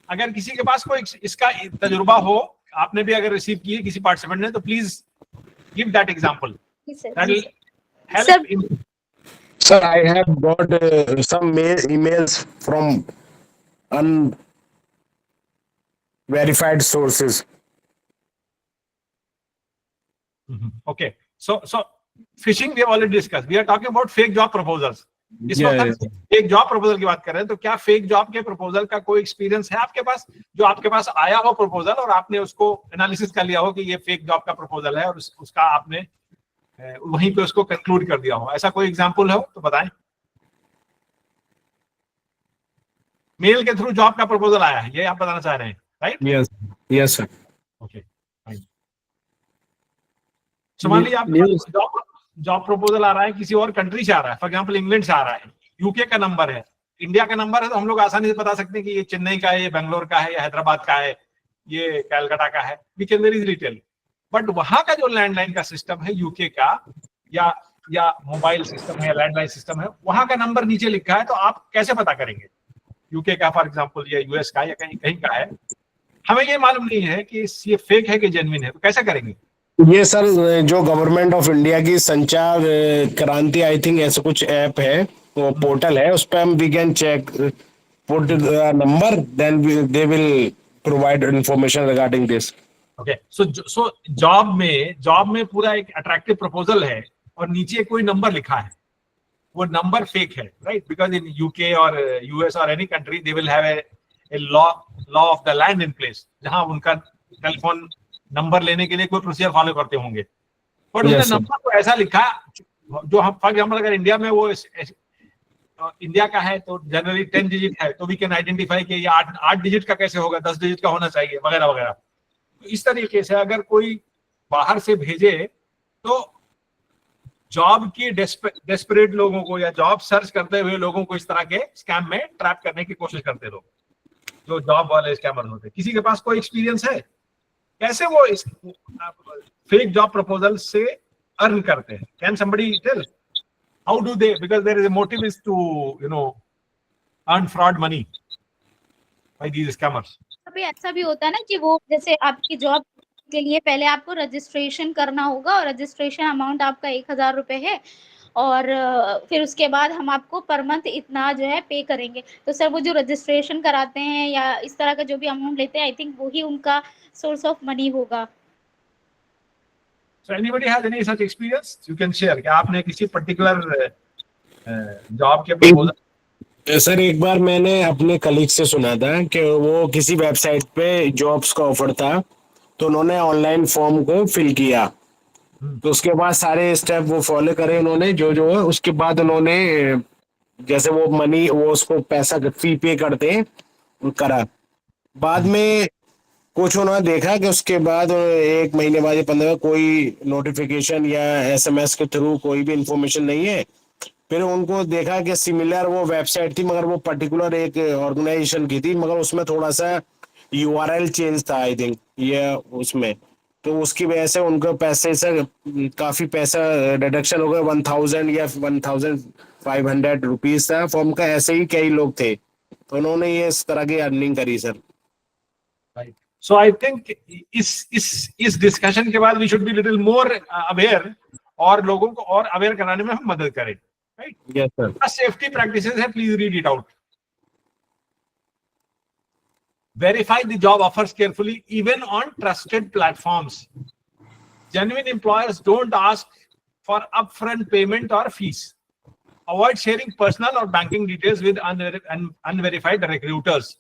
अगर किसी के पास कोई इसका तजुर्बा हो, आपने भी अगर रिसीव की है किसी पार्टिसिपेंट ने, तो please give that example. That will help Sir. in Sir, I have got some emails from unverified sources. Okay. So phishing we have already discussed. We are talking about fake job proposals. इस वक्त हम fake job proposal की बात कर रहे हैं. तो क्या फेक जॉब के प्रपोजल का कोई एक्सपीरियंस है आपके पास, जो आपके पास आया हो प्रपोजल और आपने उसको एनालिसिस कर लिया हो कि ये फेक जॉब का प्रपोजल है और उसका आपने वहीं पे उसको कंक्लूड कर दिया हो? ऐसा कोई एग्जांपल हो तो बताएं. मेल के थ्रू जॉब का प्रपोजल आया है, ये आप बताना चाह रहे हैं, right? Yes, sir. Okay, fine. So मान लीजिए आप जॉब प्रपोजल आ रहा है, किसी और कंट्री से आ रहा है, फॉर एग्जांपल इंग्लैंड से आ रहा है, यूके का नंबर है, इंडिया का नंबर है, तो हम लोग आसानी से बता सकते हैं कि ये चेन्नई का है, ये बेंगलोर का है, या हैदराबाद का है, ये कलकत्ता का है. We can very detail. But वहां का जो लैंडलाइन का सिस्टम है यूके का, या मोबाइल सिस्टम है, लैंडलाइन सिस्टम है, वहां का नंबर नीचे लिखा है, तो आप कैसे पता करेंगे यूके का फॉर एग्जांपल, या यूएस का, या कहीं का है? हमें ये मालूम नहीं है कि ये फेक है कि जेन्युइन है, तो कैसे करेंगे? ये सर जो गवर्नमेंट ऑफ इंडिया की संचार क्रांति, आई थिंक ऐसा कुछ ऐप है, वो पोर्टल है, उस पर हम we can check, put number, then they will provide information regarding this. Okay. So job में पूरा एक अट्रैक्टिव प्रपोजल है और नीचे कोई नंबर लिखा है, वो नंबर फेक है, राइट? बिकॉज इन यूके और यूएस और any country they will have a law of the land in place, जहां उनका टेलीफोन नंबर लेने के लिए कोई प्रोसीजर फॉलो करते होंगे. बट उसने नंबर को ऐसा लिखा जो हम, फॉर एग्जांपल अगर इंडिया में वो इंडिया का है तो जनरली 10 डिजिट है, तो वी कैन आइडेंटिफाई कि ये 8 डिजिट का कैसे होगा, 10 डिजिट का होना चाहिए, वगैरह वगैरह. तो इस तरीके से अगर कोई बाहर से भेजे तो जॉब की डेस्परेट लोगों को या जॉब सर्च करते हुए लोगों को इस तरह के स्कैम में ट्रैप करने की कोशिश करते लोग, जो जॉब वाले स्कैमर होते. किसी के पास कोई एक्सपीरियंस है कैसे वो इस फेक जॉब प्रपोजल से अर्न करते हैं? Can somebody tell how do they, because there is a motive is to earn fraud money by these scammers. अभी ऐसा भी होता है ना कि वो जैसे आपकी जॉब के लिए पहले आपको रजिस्ट्रेशन करना होगा, और रजिस्ट्रेशन अमाउंट आपका 1000 रुपए है, और फिर उसके बाद हम आपको पर मंथ इतना जो है पे करेंगे. तो सर वो जो रजिस्ट्रेशन कराते हैं या इस तरह का जो भी अमाउंट लेते हैं, आई थिंक वही उनका सोर्स ऑफ मनी होगा. So anybody has any such experience you can share? क्या आपने किसी पर्टिकुलर जॉब के प्रपोजल? सर एक बार मैंने अपने कलीग से सुना था कि वो किसी वेबसाइट पे जॉब्स का ऑफर था, तो उन्होंने ऑनलाइन फॉर्म को फिल किया, तो उसके बाद सारे स्टेप वो फॉलो करे उन्होंने, जो है उसके बाद उन्होंने जैसे वो मनी, वो उसको पैसा फी पे करते हैं करा. बाद में कुछ उन्होंने देखा कि उसके बाद 1 महीने बाद या 15 कोई नोटिफिकेशन या SMS के थ्रू कोई भी इंफॉर्मेशन नहीं है. फिर उनको देखा कि सिमिलर वो वेबसाइट थी, मगर वो पर्टिकुलर एक ऑर्गेनाइजेशन की थी, मगर उसमें थोड़ा सा URL चेंज था आई थिंक ये उसमें, तो उसकी वजह से उनको पैसे से काफी पैसा डिडक्शन हो गया. 1000 या 1500 रुपीज था फॉर्म का. ऐसे ही कई लोग थे, तो उन्होंने ये इस तरह की अर्निंग करी सर. So I think इस डिस्कशन के बाद we should be little more aware और लोगों को और अवेयर कराने में हम मदद करें, right? Yes, sir. Safety practices है, please read it out. Verify the job offers carefully, even on trusted platforms. Genuine employers don't ask for upfront payment or fees. Avoid sharing personal or banking details with unverified recruiters.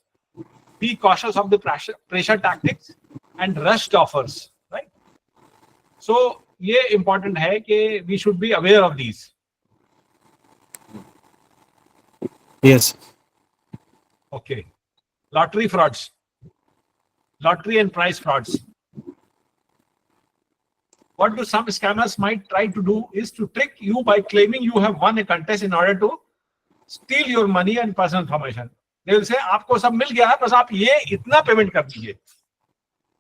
Be cautious of the pressure tactics and rushed offers. Right? So, ये important है कि we should be aware of these. Yes. Okay. Lottery frauds. Lottery and prize frauds. What do some scammers might try to do is to trick you by claiming you have won a contest in order to steal your money and personal information. They will say, आपको सब मिल गया है, बस आप ये इतना payment कर दीजिए,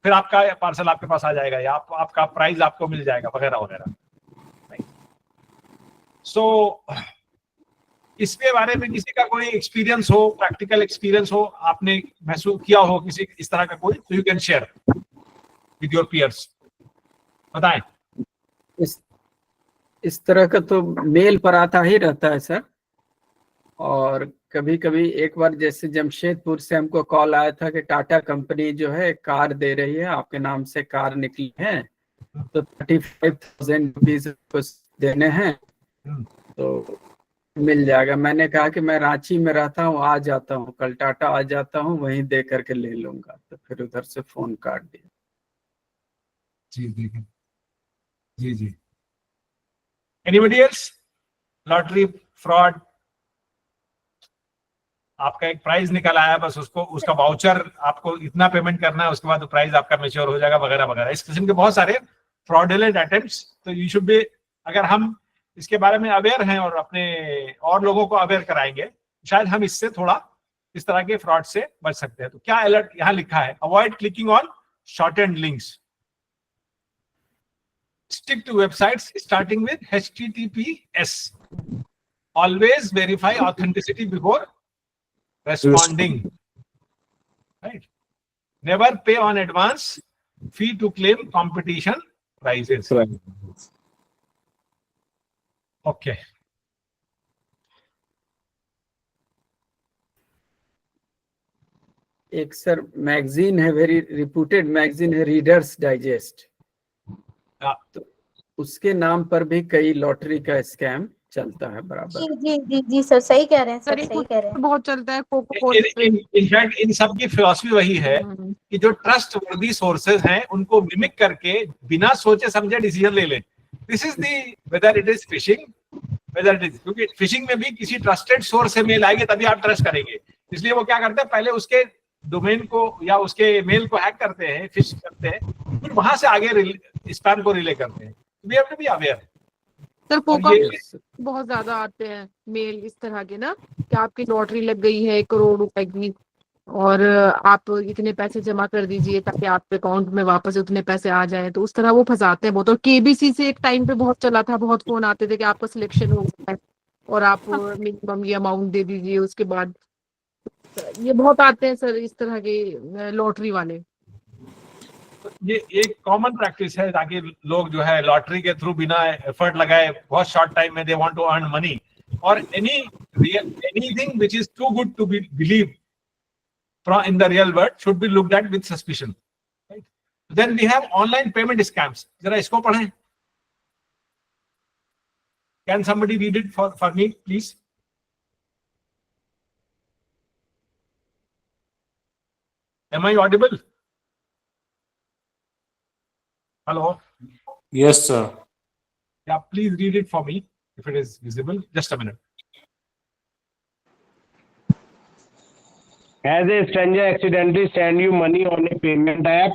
फिर आपका पार्सल आपके पास आ जाएगा या आपका प्राइज आपको मिल जाएगा वगैरह वगैरह. So इसके बारे में किसी का कोई एक्सपीरियंस हो, प्रैक्टिकल एक्सपीरियंस हो, आपने महसूस किया हो किसी इस तरह का कोई, तो you can share with your peers. बताएं. इस तरह का तो मेल पर आता ही रहता है सर. और कभी कभी एक बार जैसे जमशेदपुर से हमको कॉल आया था कि टाटा कंपनी जो है कार दे रही है, आपके नाम से कार निकली है, तो 35,000 रुपीज देने हैं तो मिल जाएगा. मैंने कहा कि मैं रांची में रहता हूँ, आ जाता हूँ, कल टाटा आ जाता हूँ, वहीं दे करके ले लूंगा. तो फिर उधर से फोन काट दिया. जी देखिए. जी जी. Anybody else? लॉटरी फ्रॉड, आपका एक प्राइज निकल आया, बस उसको उसका वाउचर आपको इतना पेमेंट करना है, उसके बाद प्राइज आपका मैच्योर हो जाएगा वगैरह वगैरह. इस किस्म के बहुत सारे फ्रॉडुलेंट अटेम्प्ट्स. तो यू शुड बी, अगर हम इसके बारे में अवेयर हैं और अपने और लोगों को अवेयर कराएंगे, शायद हम इससे थोड़ा इस तरह के फ्रॉड से बच सकते हैं. तो क्या अलर्ट यहाँ लिखा है? Avoid clicking on shortened links. Stick to websites starting with HTTPS. Always verify authenticity before responding. Right? Never pay on advance fee to claim competition prizes. Right. Okay. एक सर मैगजीन है, very reputed magazine है, readers digest. तो उसके नाम पर भी कई lottery का स्कैम चलता है बराबर. जी जी जी जी सर, सही कह रहे हैं सर, सर सही कह रहे हैं. बहुत चलता है. कोको इनफैक्ट इन सब की फिलॉसफी वही है कि जो ट्रस्ट वर्दी सोर्सेज हैं उनको मिमिक करके बिना सोचे समझे डिसीजन ले लें. This is the, whether it is fishing, whether it is, क्योंकि फिशिंग में भी किसी ट्रस्टेड सोर्स से मेल आएगी तभी आप ट्रस्ट करेंगे. इसलिए वो क्या करते हैं, पहले उसके डोमेन को या उसके मेल को हैक करते हैं, फिश करते हैं, फिर वहां से आगे स्पैम को रिले करते हैं. We have to be aware. Sir कोको बहुत ज्यादा आते हैं मेल इस तरह के ना, कि आपकी लॉटरी लग गई है 1 करोड़ रुपए की और आप इतने पैसे जमा कर दीजिए ताकि आपके अकाउंट में वापस उतने पैसे आ जाएं. तो उस तरह वो फंसाते हैं बहुत. और केबीसी से एक टाइम पे बहुत चला था, बहुत फोन आते थे कि आपका सिलेक्शन हो गया है और आप मिनिमम ये अमाउंट दे दीजिए. उसके बाद ये बहुत आते हैं सर इस तरह के लॉटरी वाले. ये एक कॉमन प्रैक्टिस है ताकि लोग जो है लॉटरी के थ्रू बिना एफर्ट लगाए बहुत शॉर्ट टाइम में they want to earn money, और anything which is too good to be believe in the real world should be looked at with suspicion. Right? Then we have online payment scams. जरा इसको पढ़ें. Can somebody read it for me, please? Am I audible? Hello? Yes, sir. Yeah, please read it for me if it is visible. Just a minute. As a stranger accidentally send you money on a payment app,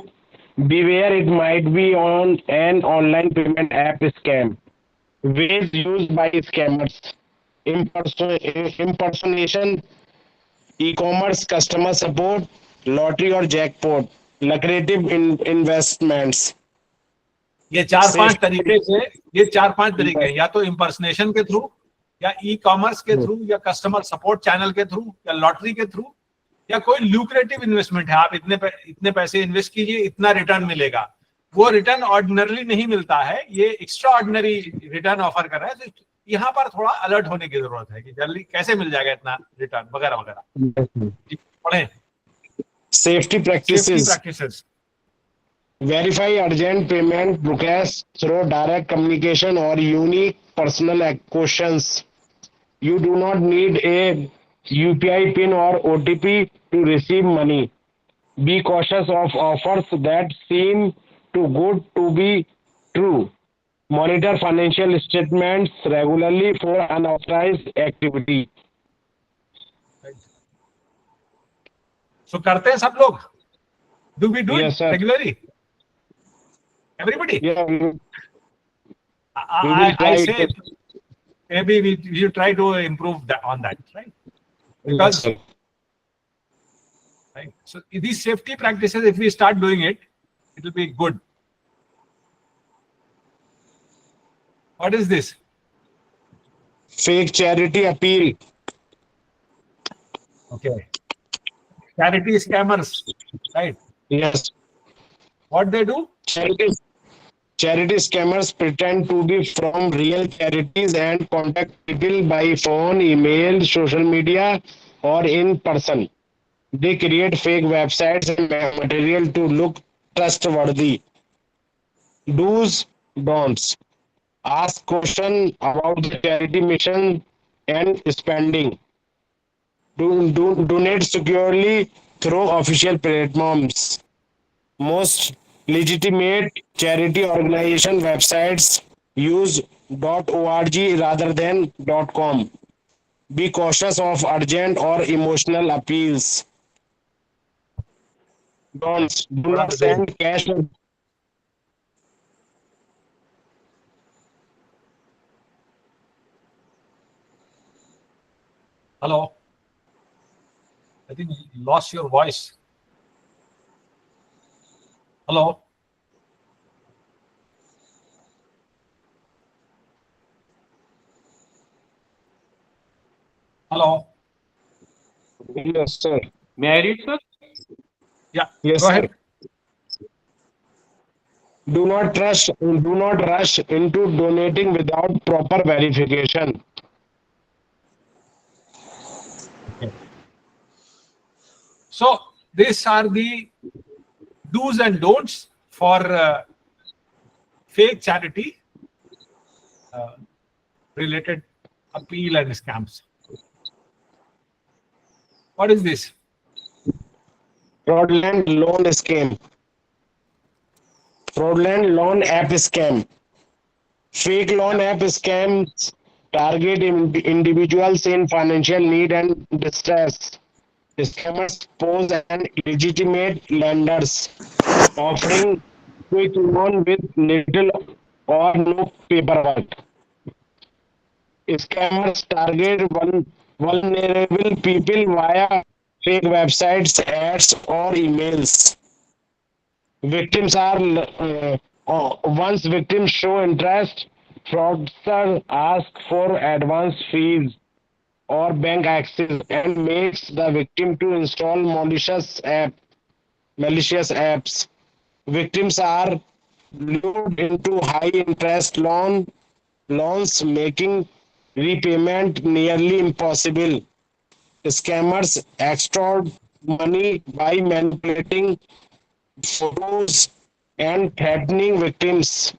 beware, it might be on an online payment app scam. Ways used by scammers: impersonation, e-commerce, customer support, lottery or jackpot, lucrative investments. ये 4-5 तरीके से, ये 4-5 तरीके हैं, या तो impersonation के through, या ई कॉमर्स के थ्रू, या कस्टमर सपोर्ट चैनल के थ्रू, या लॉटरी के थ्रू, या कोई ल्यूक्रेटिव इन्वेस्टमेंट है, आप इतने पैसे इन्वेस्ट कीजिए, इतना रिटर्न मिलेगा, वो रिटर्न ऑर्डिनरली नहीं मिलता है, ये एक्स्ट्रा ऑर्डिनरी रिटर्न ऑफर कर रहा है। तो यहाँ पर थोड़ा अलर्ट होने की जरूरत है कि जल्दी कैसे मिल जाएगा इतना रिटर्न वगैरह वगैरह। पढ़े Safety practices. Practices. Verify urgent payment requests through direct communication or unique personal questions. You do not need a UPI PIN or OTP to receive money. Be cautious of offers that seem too good to be true. Monitor financial statements regularly for unauthorized activity. So करते हैं सब लोग? Do we do Yes, it sir. regularly? Everybody? Yeah, we I try say it. maybe we should try to improve on that, right? Because Yes, sir. right? So these safety practices, if we start doing it, it will be good. What is this? Fake charity appeal. Okay. Charity scammers, right? Yes. What they do? Charity scammers pretend to be from real charities and contact people by phone, email, social media, or in person. They create fake websites and material to look trustworthy. Do's, don'ts. Ask questions about the charity mission and spending. Donate securely through official platforms. Most legitimate charity organization websites use .org rather than .com. Be cautious of urgent or emotional appeals. Don'ts. Do not send cash or Hello? I think you lost your voice. Hello? Hello? Yes, sir. May I read, sir? Yeah, Yes, go sir. ahead. Do not rush into donating without proper verification. So these are the do's and don'ts for fake charity related appeal and scams. What is this? Fraudulent loan scam. Fraudulent loan app scam. Fake loan app scams target individuals in financial need and distress. Scammers pose as legitimate lenders, offering quick loan with little or no paperwork. Scammers target vulnerable people via fake websites, ads, or emails. Victims are once victims show interest, fraudsters ask for advance fees or bank access and makes the victim to install malicious apps. Victims are lured into high interest loans, making repayment nearly impossible. Scammers extort money by manipulating photos and threatening victims.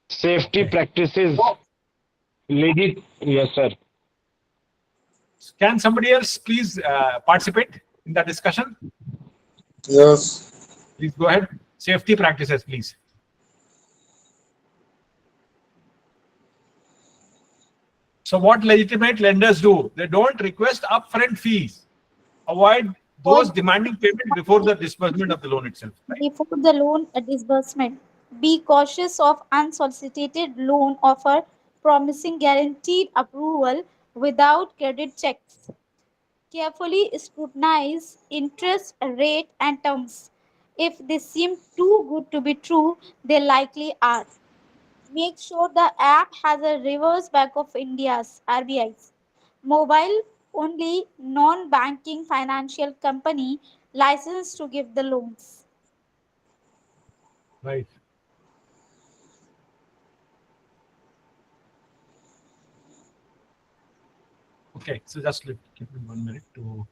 Safety practices. Yes, sir. Can somebody else please participate in the discussion? Yes. Please go ahead. Safety practices, please. So what legitimate lenders do? They don't request upfront fees. Avoid those demanding payment before the disbursement of the loan itself. Right? Before the loan disbursement, be cautious of unsolicited loan offer promising guaranteed approval without credit checks. Carefully scrutinize interest rate and terms. If they seem too good to be true, they likely are. Make sure the app has a reverse Bank of India's RBI's mobile only non-banking financial company licensed to give the loans. Right. Okay, so just give me 1 minute to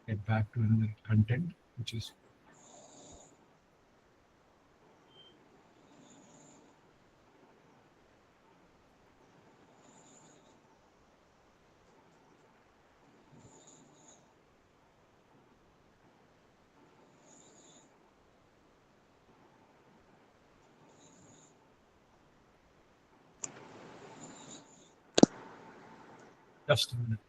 get back to another content, which is just a minute.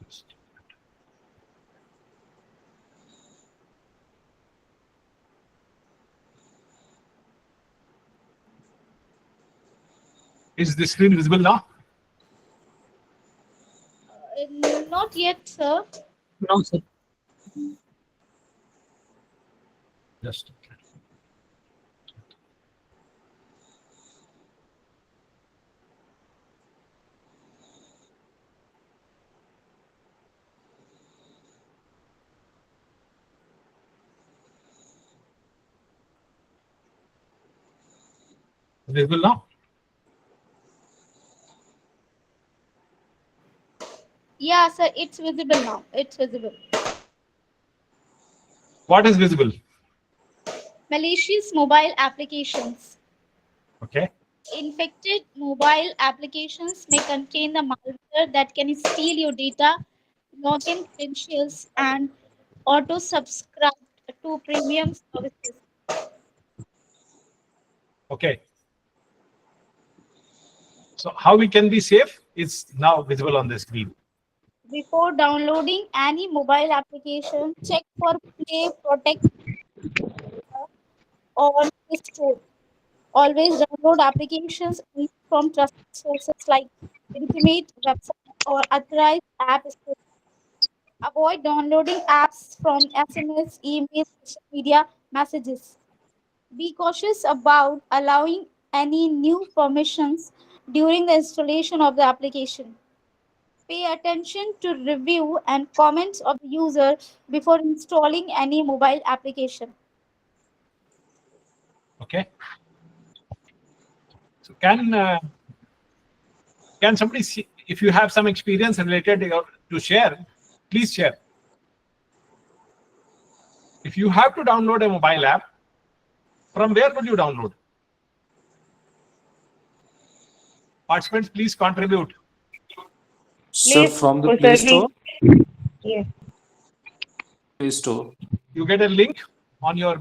Just a minute. Is the screen visible now? Not yet, sir. No, sir. Just a minute. Visible now? Yeah, sir, it's visible now. It's visible. What is visible? Malicious mobile applications. Okay. Infected mobile applications may contain the malware that can steal your data, login credentials, and auto-subscribe to premium services. Okay. So how we can be safe is now visible on the screen. Before downloading any mobile application, check for Play Protect on Play Store. Always download applications from trusted sources like legitimate website or authorized app stores. Avoid downloading apps from SMS, email, social media messages. Be cautious about allowing any new permissions during the installation of the application. Pay attention to review and comments of the user before installing any mobile application. Okay. So can somebody see, if you have some experience related to share, please share. If you have to download a mobile app, from where would you download? Participants, please contribute. Sir, from the Play Store. Yes. Play Store. You get a link on your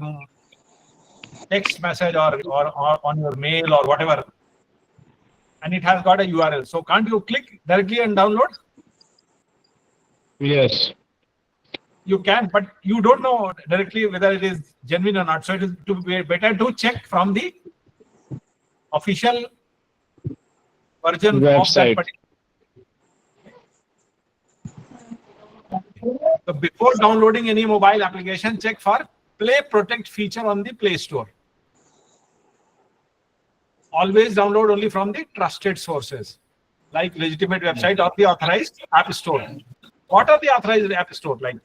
text message or on your mail or whatever, and it has got a URL. So can't you click directly and download? Yes. You can, but you don't know directly whether it is genuine or not. So it is to be better to check from the official version Website. of that particular. So before downloading any mobile application, check for Play Protect feature on the Play Store. Always download only from the trusted sources, like legitimate website or the authorized app store. What are the authorized app store like?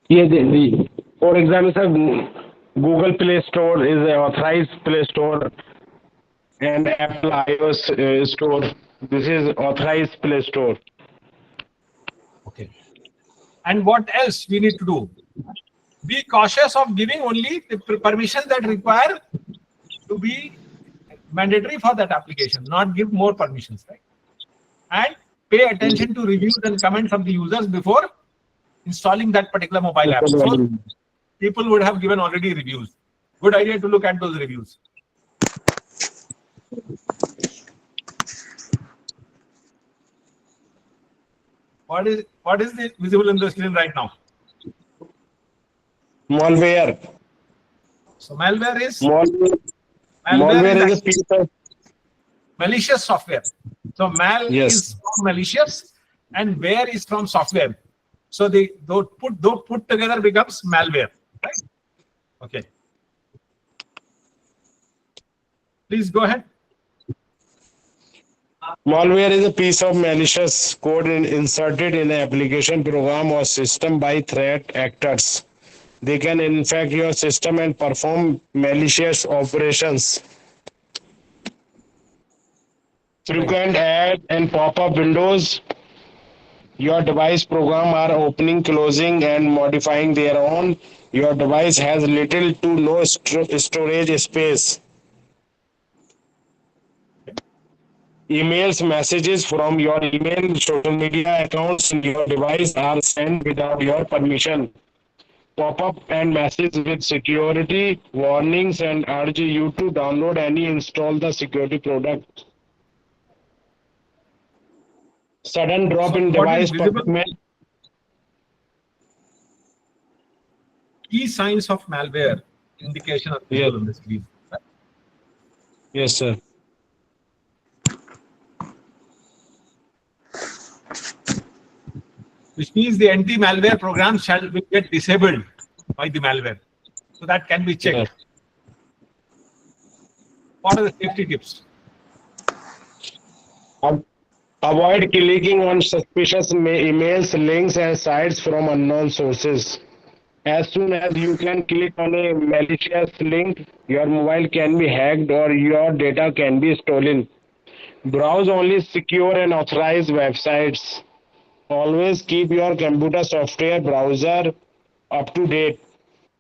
Yeah, for example, sir, Google Play Store is an authorized Play Store, and Apple iOS Store. This is authorized Play Store. Okay. And what else we need to do? Be cautious of giving only the permissions that require to be mandatory for that application, not give more permissions, right? And pay attention to reviews and comments of the users before installing that particular mobile app. So people would have given already reviews. Good idea to look at those reviews. What is the visible in the screen right now? Malware. So malware is Malware is a piece of malicious software. So mal Yes. is from malicious and ware is from software. So they put together becomes malware. Right? Okay. Please go ahead. Malware is a piece of malicious code inserted in an application, program, or system by threat actors. They can infect your system and perform malicious operations. Frequent ad and pop-up windows. Your device program are opening, closing, and modifying their own. Your device has little to no storage space. Emails, messages from your email, social media accounts in your device are sent without your permission. Pop-up and message with security warnings and urge you to download and install the security product. Sudden drop in What is device visible? performance. Key signs of malware indication of Yeah. on the screen. Yes, sir. Which means the anti-malware program will get disabled by the malware. So that can be checked. Yes. What are the safety tips? Avoid clicking on suspicious emails, links, and sites from unknown sources. As soon as you can click on a malicious link, your mobile can be hacked or your data can be stolen. Browse only secure and authorized websites. Always keep your computer software browser up to date.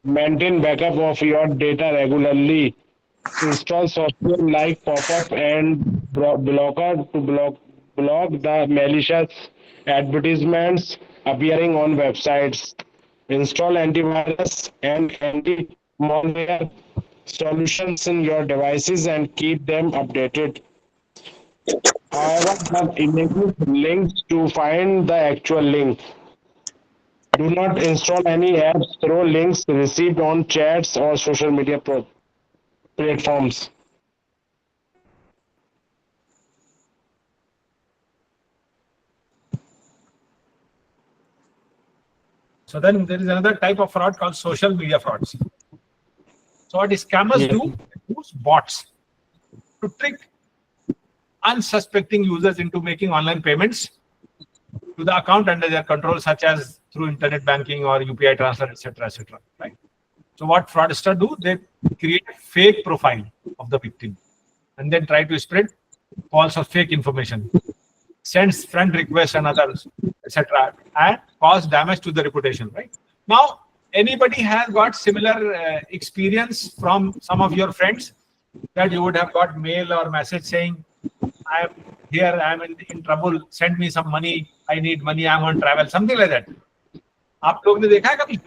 Maintain backup of your data regularly. Install software like pop-up and blocker to block the malicious advertisements appearing on websites. Install antivirus and anti-malware solutions in your devices and keep them updated. However, have enabled links to find the actual link. Do not install any apps through links received on chats or social media platforms. So then there is another type of fraud called social media frauds. So what scammers do, they use bots to trick unsuspecting users into making online payments to the account under their control, such as through internet banking or UPI transfer, etc., right? So what fraudsters do, they create a fake profile of the victim and then try to spread false or fake information, sends friend requests and others, etc., and cause damage to the reputation, right? Now, anybody has got similar experience from some of your friends that you would have got mail or message saying, I am here, I am in trouble, send me some money, I need money, I am on travel, something like that. आप लोग ने देखा है कभी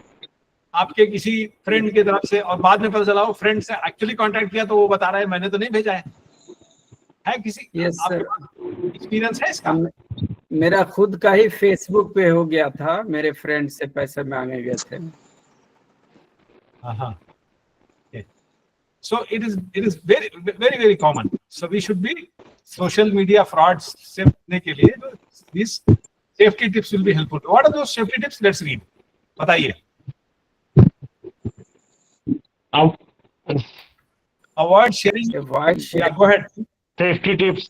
आपके किसी friend की तरफ से और बाद में पता चला वो फ्रेंड से एक्चुअली कांटेक्ट किया तो वो बता रहा है मैंने तो नहीं भेजा है किसी एक्सपीरियंस है इसका? मेरा खुद का ही फेसबुक पे हो गया था, मेरे फ्रेंड से पैसे मांगे गए थे. So it is very common. So we should be social media frauds से बचने के लिए these safety tips will be helpful. What are those safety tips? Let's read. बताइए. Avoid sharing. Yeah, go ahead. Safety tips.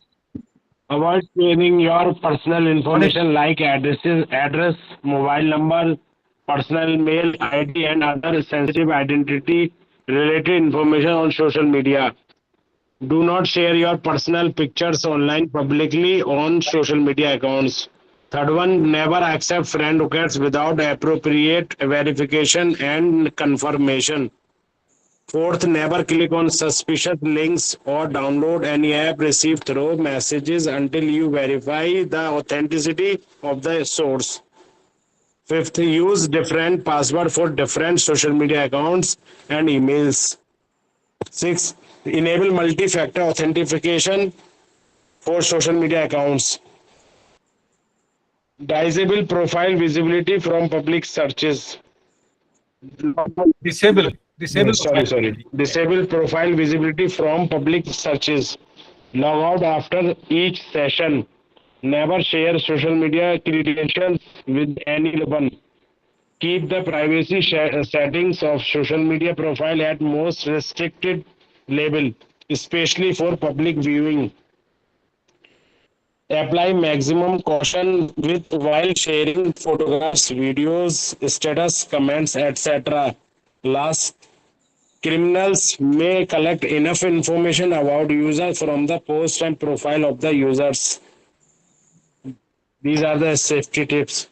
Avoid sharing your personal information like address, mobile number, personal mail ID, and other sensitive identity related information on social media. Do not share your personal pictures online publicly on social media accounts. Third one, never accept friend requests without appropriate verification and confirmation. Fourth, never click on suspicious links or download any app received through messages until you verify the authenticity of the source. Fifth, use different password for different social media accounts and emails. Sixth, enable multi-factor authentication for social media accounts. Disable profile visibility from public searches. Disable. Disable profile visibility from public searches. Log out after each session. Never share social media credentials with anyone. Keep the privacy settings of social media profile at most restricted level. especially for public viewing. Apply maximum caution with while sharing photographs, videos, status, comments, etc. Last, criminals may collect enough information about users from the post and profile of the users. These are the safety tips.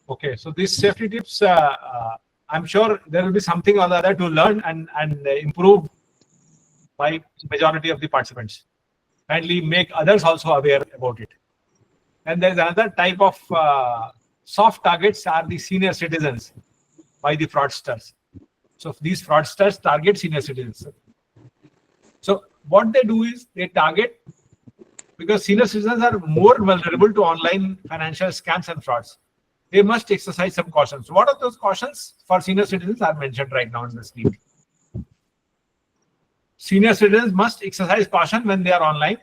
Okay, so these safety tips, I'm sure there will be something or the other to learn and improve by majority of the participants. Kindly make others also aware about it. And there's another type of soft targets are the senior citizens by the fraudsters. So these fraudsters target senior citizens. So what they do is they target, because senior citizens are more vulnerable to online financial scams and frauds. They must exercise some cautions. What are those cautions for senior citizens are mentioned right now on the screen. Senior citizens must exercise caution when they are online.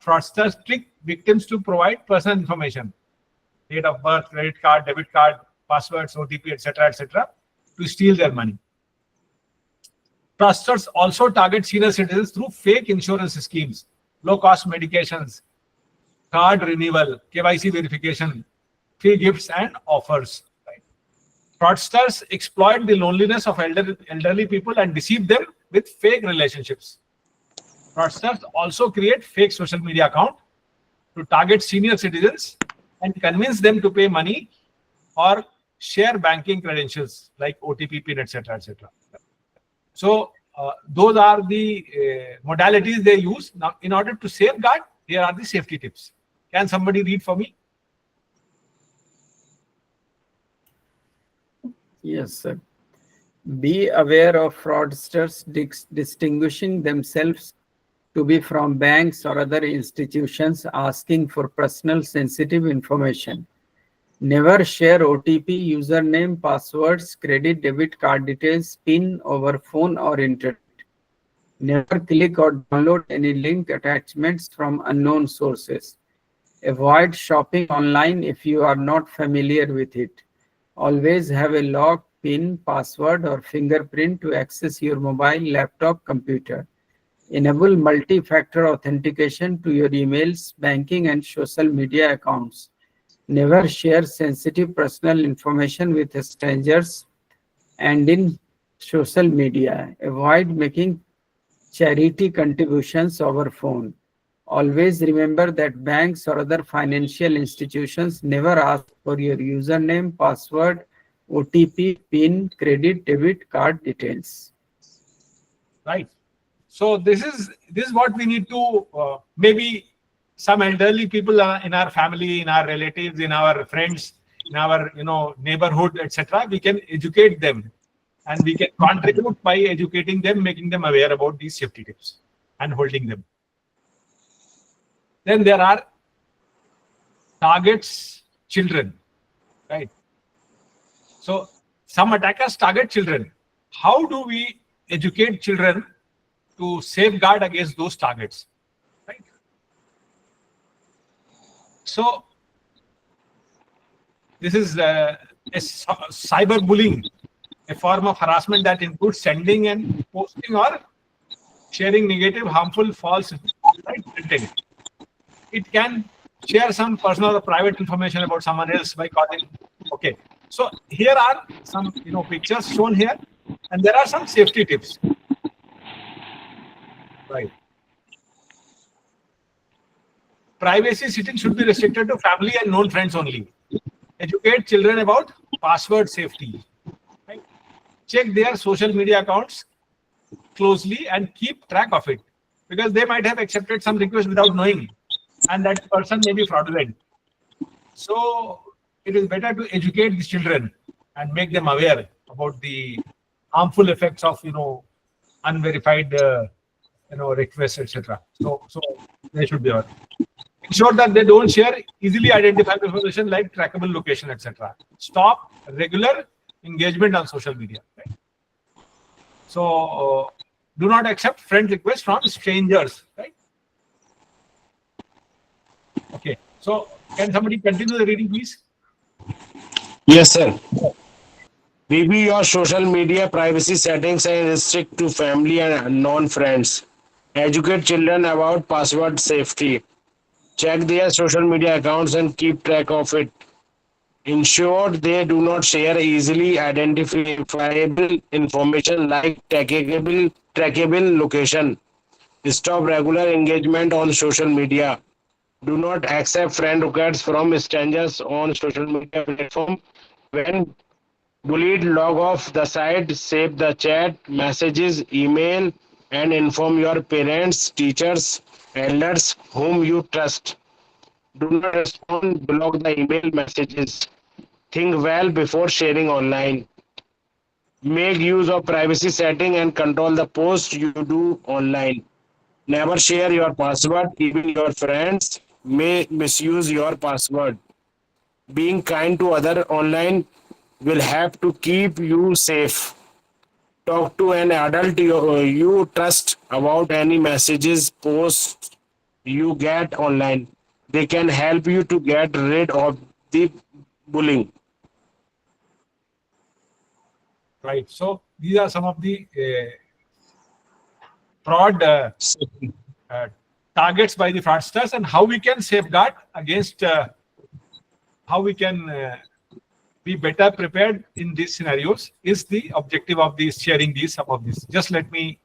Fraudsters trick victims to provide personal information, date of birth, credit card, debit card, passwords, OTP, etc., to steal their money. Fraudsters also target senior citizens through fake insurance schemes, low-cost medications, card renewal, KYC verification, free gifts and offers. Right? Fraudsters exploit the loneliness of elderly people and deceive them with fake relationships. Fraudsters also create fake social media accounts to target senior citizens and convince them to pay money or share banking credentials like OTP PIN, etc. So those are the modalities they use. Now, in order to safeguard, here are the safety tips. Can somebody read for me? Yes, sir. Be aware of fraudsters distinguishing themselves to be from banks or other institutions asking for personal sensitive information. Never share OTP, username, passwords, credit, debit card details, PIN over phone or internet. Never click or download any link attachments from unknown sources. Avoid shopping online if you are not familiar with it. Always have a lock, PIN, password, or fingerprint to access your mobile, laptop, computer. Enable multi-factor authentication to your emails, banking, and social media accounts. Never share sensitive personal information with strangers and in social media. Avoid making charity contributions over phone. Always remember that banks or other financial institutions never ask for your username, password, OTP, PIN, credit, debit card details. Right. So this is what we need to maybe some elderly people in our family, in our relatives, in our friends, in our neighborhood, etc. We can educate them, and we can contribute by educating them, making them aware about these safety tips and holding them. Then there are targets children, right? So some attackers target children. How do we educate children to safeguard against those targets, right? So this is a cyberbullying, a form of harassment that includes sending and posting or sharing negative, harmful, false, right, content. It can share some personal or private information about someone else by causing. Okay, so here are some pictures shown here, and there are some safety tips. Right. Privacy settings should be restricted to family and known friends only. Educate children about password safety. Right? Check their social media accounts closely and keep track of it, because they might have accepted some request without knowing, and that person may be fraudulent. So it is better to educate these children and make them aware about the harmful effects of unverified requests, etc. So they should be aware. Ensure that they don't share easily identifiable information like trackable location, etc. Stop regular engagement on social media. Right? So do not accept friend requests from strangers. Right? Okay. So can somebody continue the reading, please? Yes, sir. Review your social media privacy settings and restrict to family and non-friends. Educate children about password safety. Check their social media accounts and keep track of it. Ensure they do not share easily identifiable information like trackable location. Stop regular engagement on social media. Do not accept friend requests from strangers on social media platform. When bullied, log off the site, save the chat, messages, email, and inform your parents, teachers, elders whom you trust. Do not respond, block the email messages. Think well before sharing online. Make use of privacy setting and control the posts you do online. Never share your password, even your friends may misuse your password. Being kind to other online will help to keep you safe. Talk to an adult you trust about any messages, posts you get online. They can help you to get rid of the bullying. Right. So these are some of the fraud targets by the fraudsters, and how we can safeguard against, how we can be better prepared in these scenarios is the objective of these sharing these, some of these. Just let me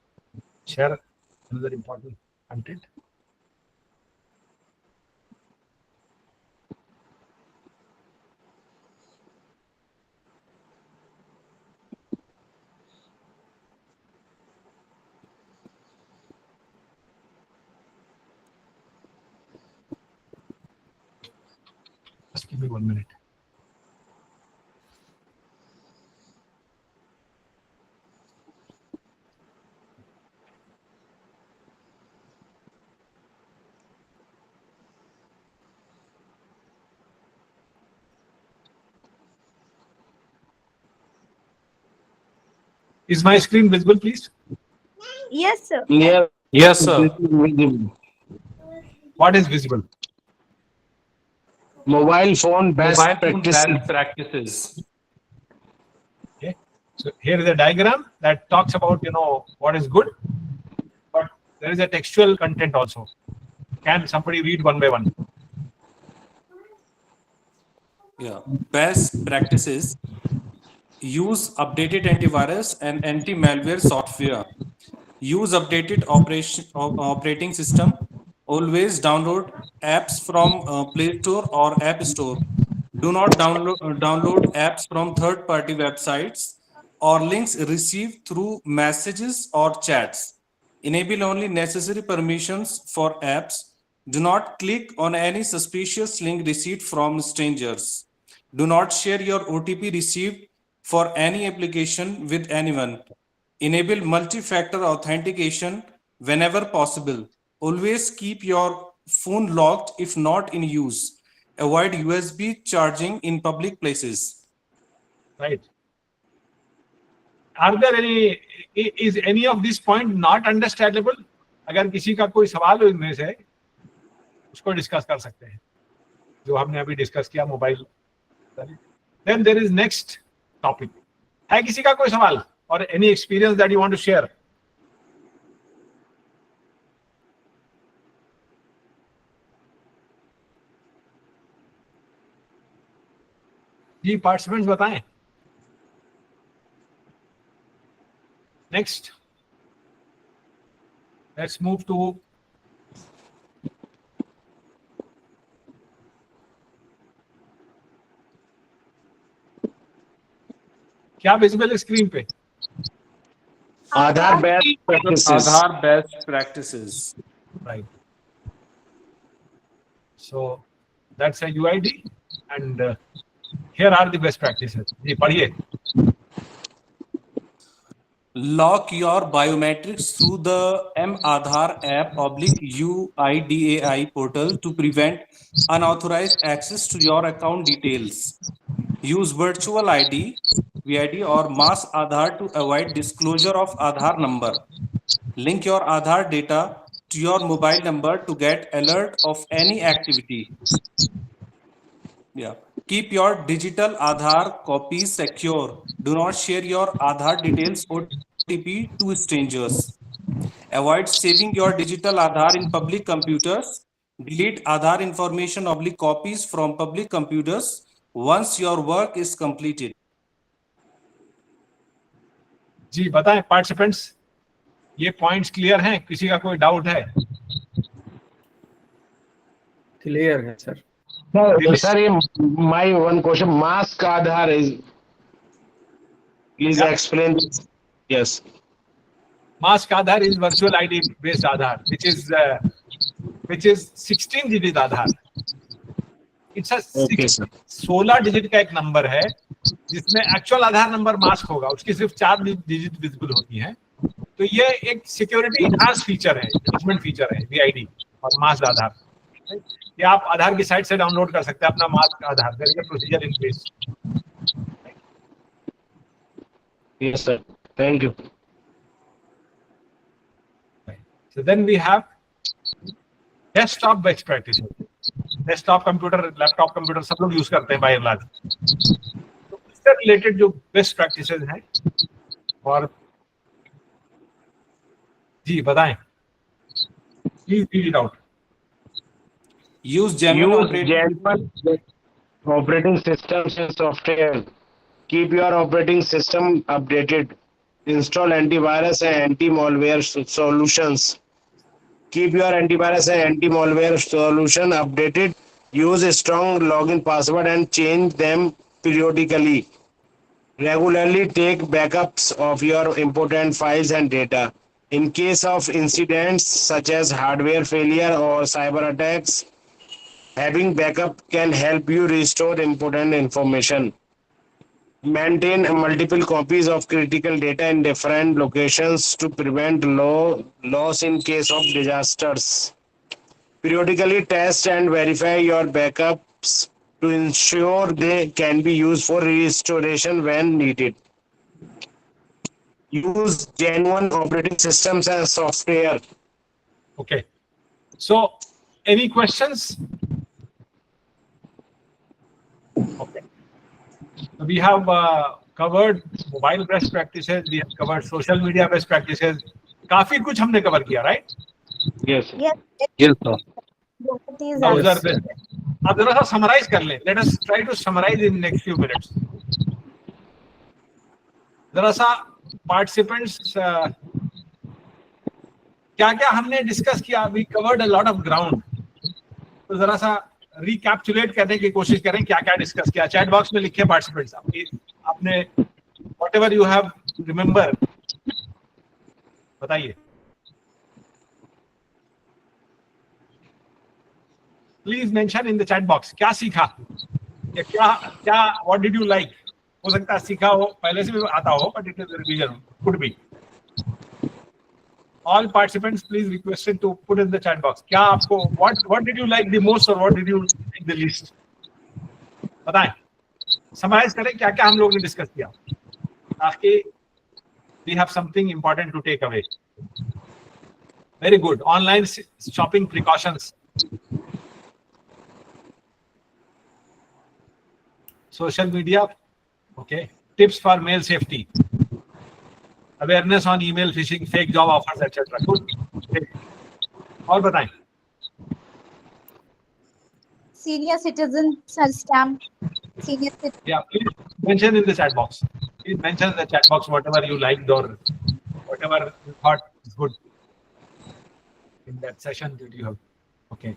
share another important content. Just give me 1 minute. Is my screen visible, please? Yes, sir. Yeah. Yes, sir. What is visible? Mobile phone best Mobile phone practices. best practices. Okay. So here is a diagram that talks about, what is good, but there is a textual content also. Can somebody read one by one? Yeah. Best practices. Use updated antivirus and anti-malware software. Use updated operating system. Always download apps from Play Store or App Store. Do not download apps from third-party websites or links received through messages or chats. Enable only necessary permissions for apps. Do not click on any suspicious link received from strangers. Do not share your OTP received for any application with anyone. Enable multi-factor authentication whenever possible. Always keep your phone locked if not in use. Avoid USB charging in public places. Right. Are there is any of this point not understandable? अगर किसी का कोई सवाल हो इनमें से, उसको discuss कर सकते हैं, जो हमने अभी डिस्कस किया mobile. Then there is next topic. है किसी का कोई सवाल or any experience that you want to share? जी पार्टिसिपेंट्स बताएं. Next, let's move to क्या विजिबल है स्क्रीन पे? Aadhaar best practices. Aadhaar best practices. Right. So that's a UID, and here are the best practices. जी पढ़िए. Lock your biometrics through the mAadhaar app /UIDAI portal to prevent unauthorized access to your account details. Use virtual ID, VID or mass Aadhaar to avoid disclosure of Aadhaar number. Link your Aadhaar data to your mobile number to get alert of any activity. Yeah. Keep your digital Aadhaar copies secure. Do not share your Aadhaar details OTP to strangers. Avoid saving your digital Aadhaar in public computers. Delete Aadhaar information / copies from public computers once your work is completed. जी बताएं participants, ये points clear हैं? किसी का कोई doubt है? Clear है sir. Sir, my one question, mask Aadhaar is, please Yeah. explain. Yes. Mask Aadhaar is virtual ID based Aadhaar, which is 16 digit Aadhaar. It's a Okay, sir. 16 digit का एक number है जिसमें actual आधार number mask होगा, उसकी सिर्फ 4 digit visible होती हैं। तो ये एक सिक्योरिटी इनहांस फीचर है, एनहांसमेंट फीचर है वीआईडी और मास्क आधार। ये आप आधार की साइट से डाउनलोड कर सकते हैं अपना mask Aadhaar, there is a procedure in place. Yes, sir. Thank you. So then we have desktop best practices. Desktop computer, laptop computer सब लोग यूज करते हैं बाय एंड लार्ज। तो इससे रिलेटेड जो बेस्ट प्रैक्टिसेस हैं और जी बताएं, please read it out. Use genuine Genuine operating systems and software. Keep your operating system updated. Install antivirus and anti-malware solutions. Keep your antivirus and anti-malware solution updated. Use a strong login password and change them periodically. Regularly take backups of your important files and data. In case of incidents such as hardware failure or cyber attacks, having backup can help you restore important information. Maintain multiple copies of critical data in different locations to prevent loss in case of disasters. Periodically test and verify your backups to ensure they can be used for restoration when needed. Use genuine operating systems and software. Okay, so any questions? Okay, so we have covered mobile best practices, we have covered social media best practices, काफी कुछ हमने cover किया, right? Yes. Yes. Yes, sir. Browser best. अब जरा सा summarize कर लें. Let us try to summarize in next few minutes. जरा सा participants क्या-क्या हमने डिस्कस किया? We covered a lot of ground. तो जरा सा रिकैप्चुलेट करने की कोशिश करें क्या-क्या डिस्कस किया। चैट बॉक्स में लिखिए पार्टिसिपेंट्स, आपने whatever you have remember बताइए। Please mention in the chat box क्या सीखा या क्या व्हाट डिड यू लाइक। हो सकता है सीखा हो, पहले से भी आता हो, but it is revision, could be. All participants please requested to put in the chat box क्या आपको what did you like the most or what did you like the least, बताएं। समराइज करें क्या क्या हम लोगों ने डिस्कस किया ताकि we have something important to take away. Very good. Online shopping precautions, social media, okay, tips for mail safety, awareness on email phishing, fake job offers, etc. Good. Okay. और बताएं। Senior citizen scam. Senior citizen. Yeah, please mention in the chat box. Please mention in the chat box whatever you liked or whatever you thought is good in that session that you have. Okay.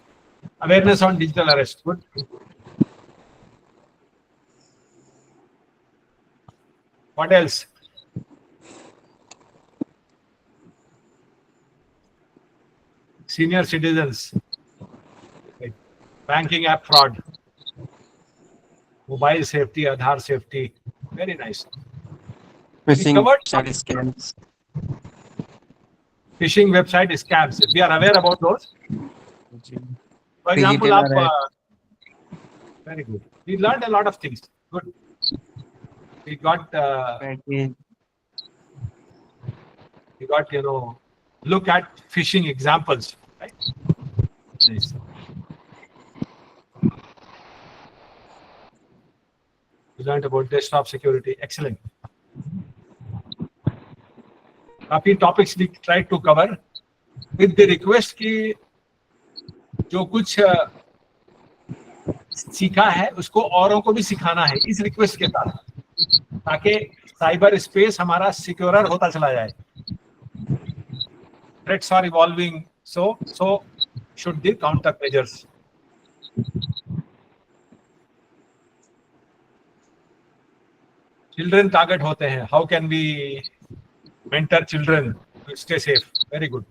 Awareness on digital arrest. Good. What else? Senior citizens. Okay. Banking app fraud. Mobile safety, Aadhaar safety. Very nice. Phishing covered website scams. Phishing website scams. If we are aware about those. For example, very good. We learned a lot of things. Good. We got, look at phishing examples, right? Nice. We learned about desktop security. Excellent. काफी topics we tried to cover. With the request कि जो कुछ सीखा है उसको औरों को भी सिखाना है, इस रिक्वेस्ट के साथ, ताकि साइबर स्पेस हमारा सिक्योरर होता चला जाए. Threats are evolving, so should the counter measures. Children target होते हैं. How can we mentor children to stay safe? Very good.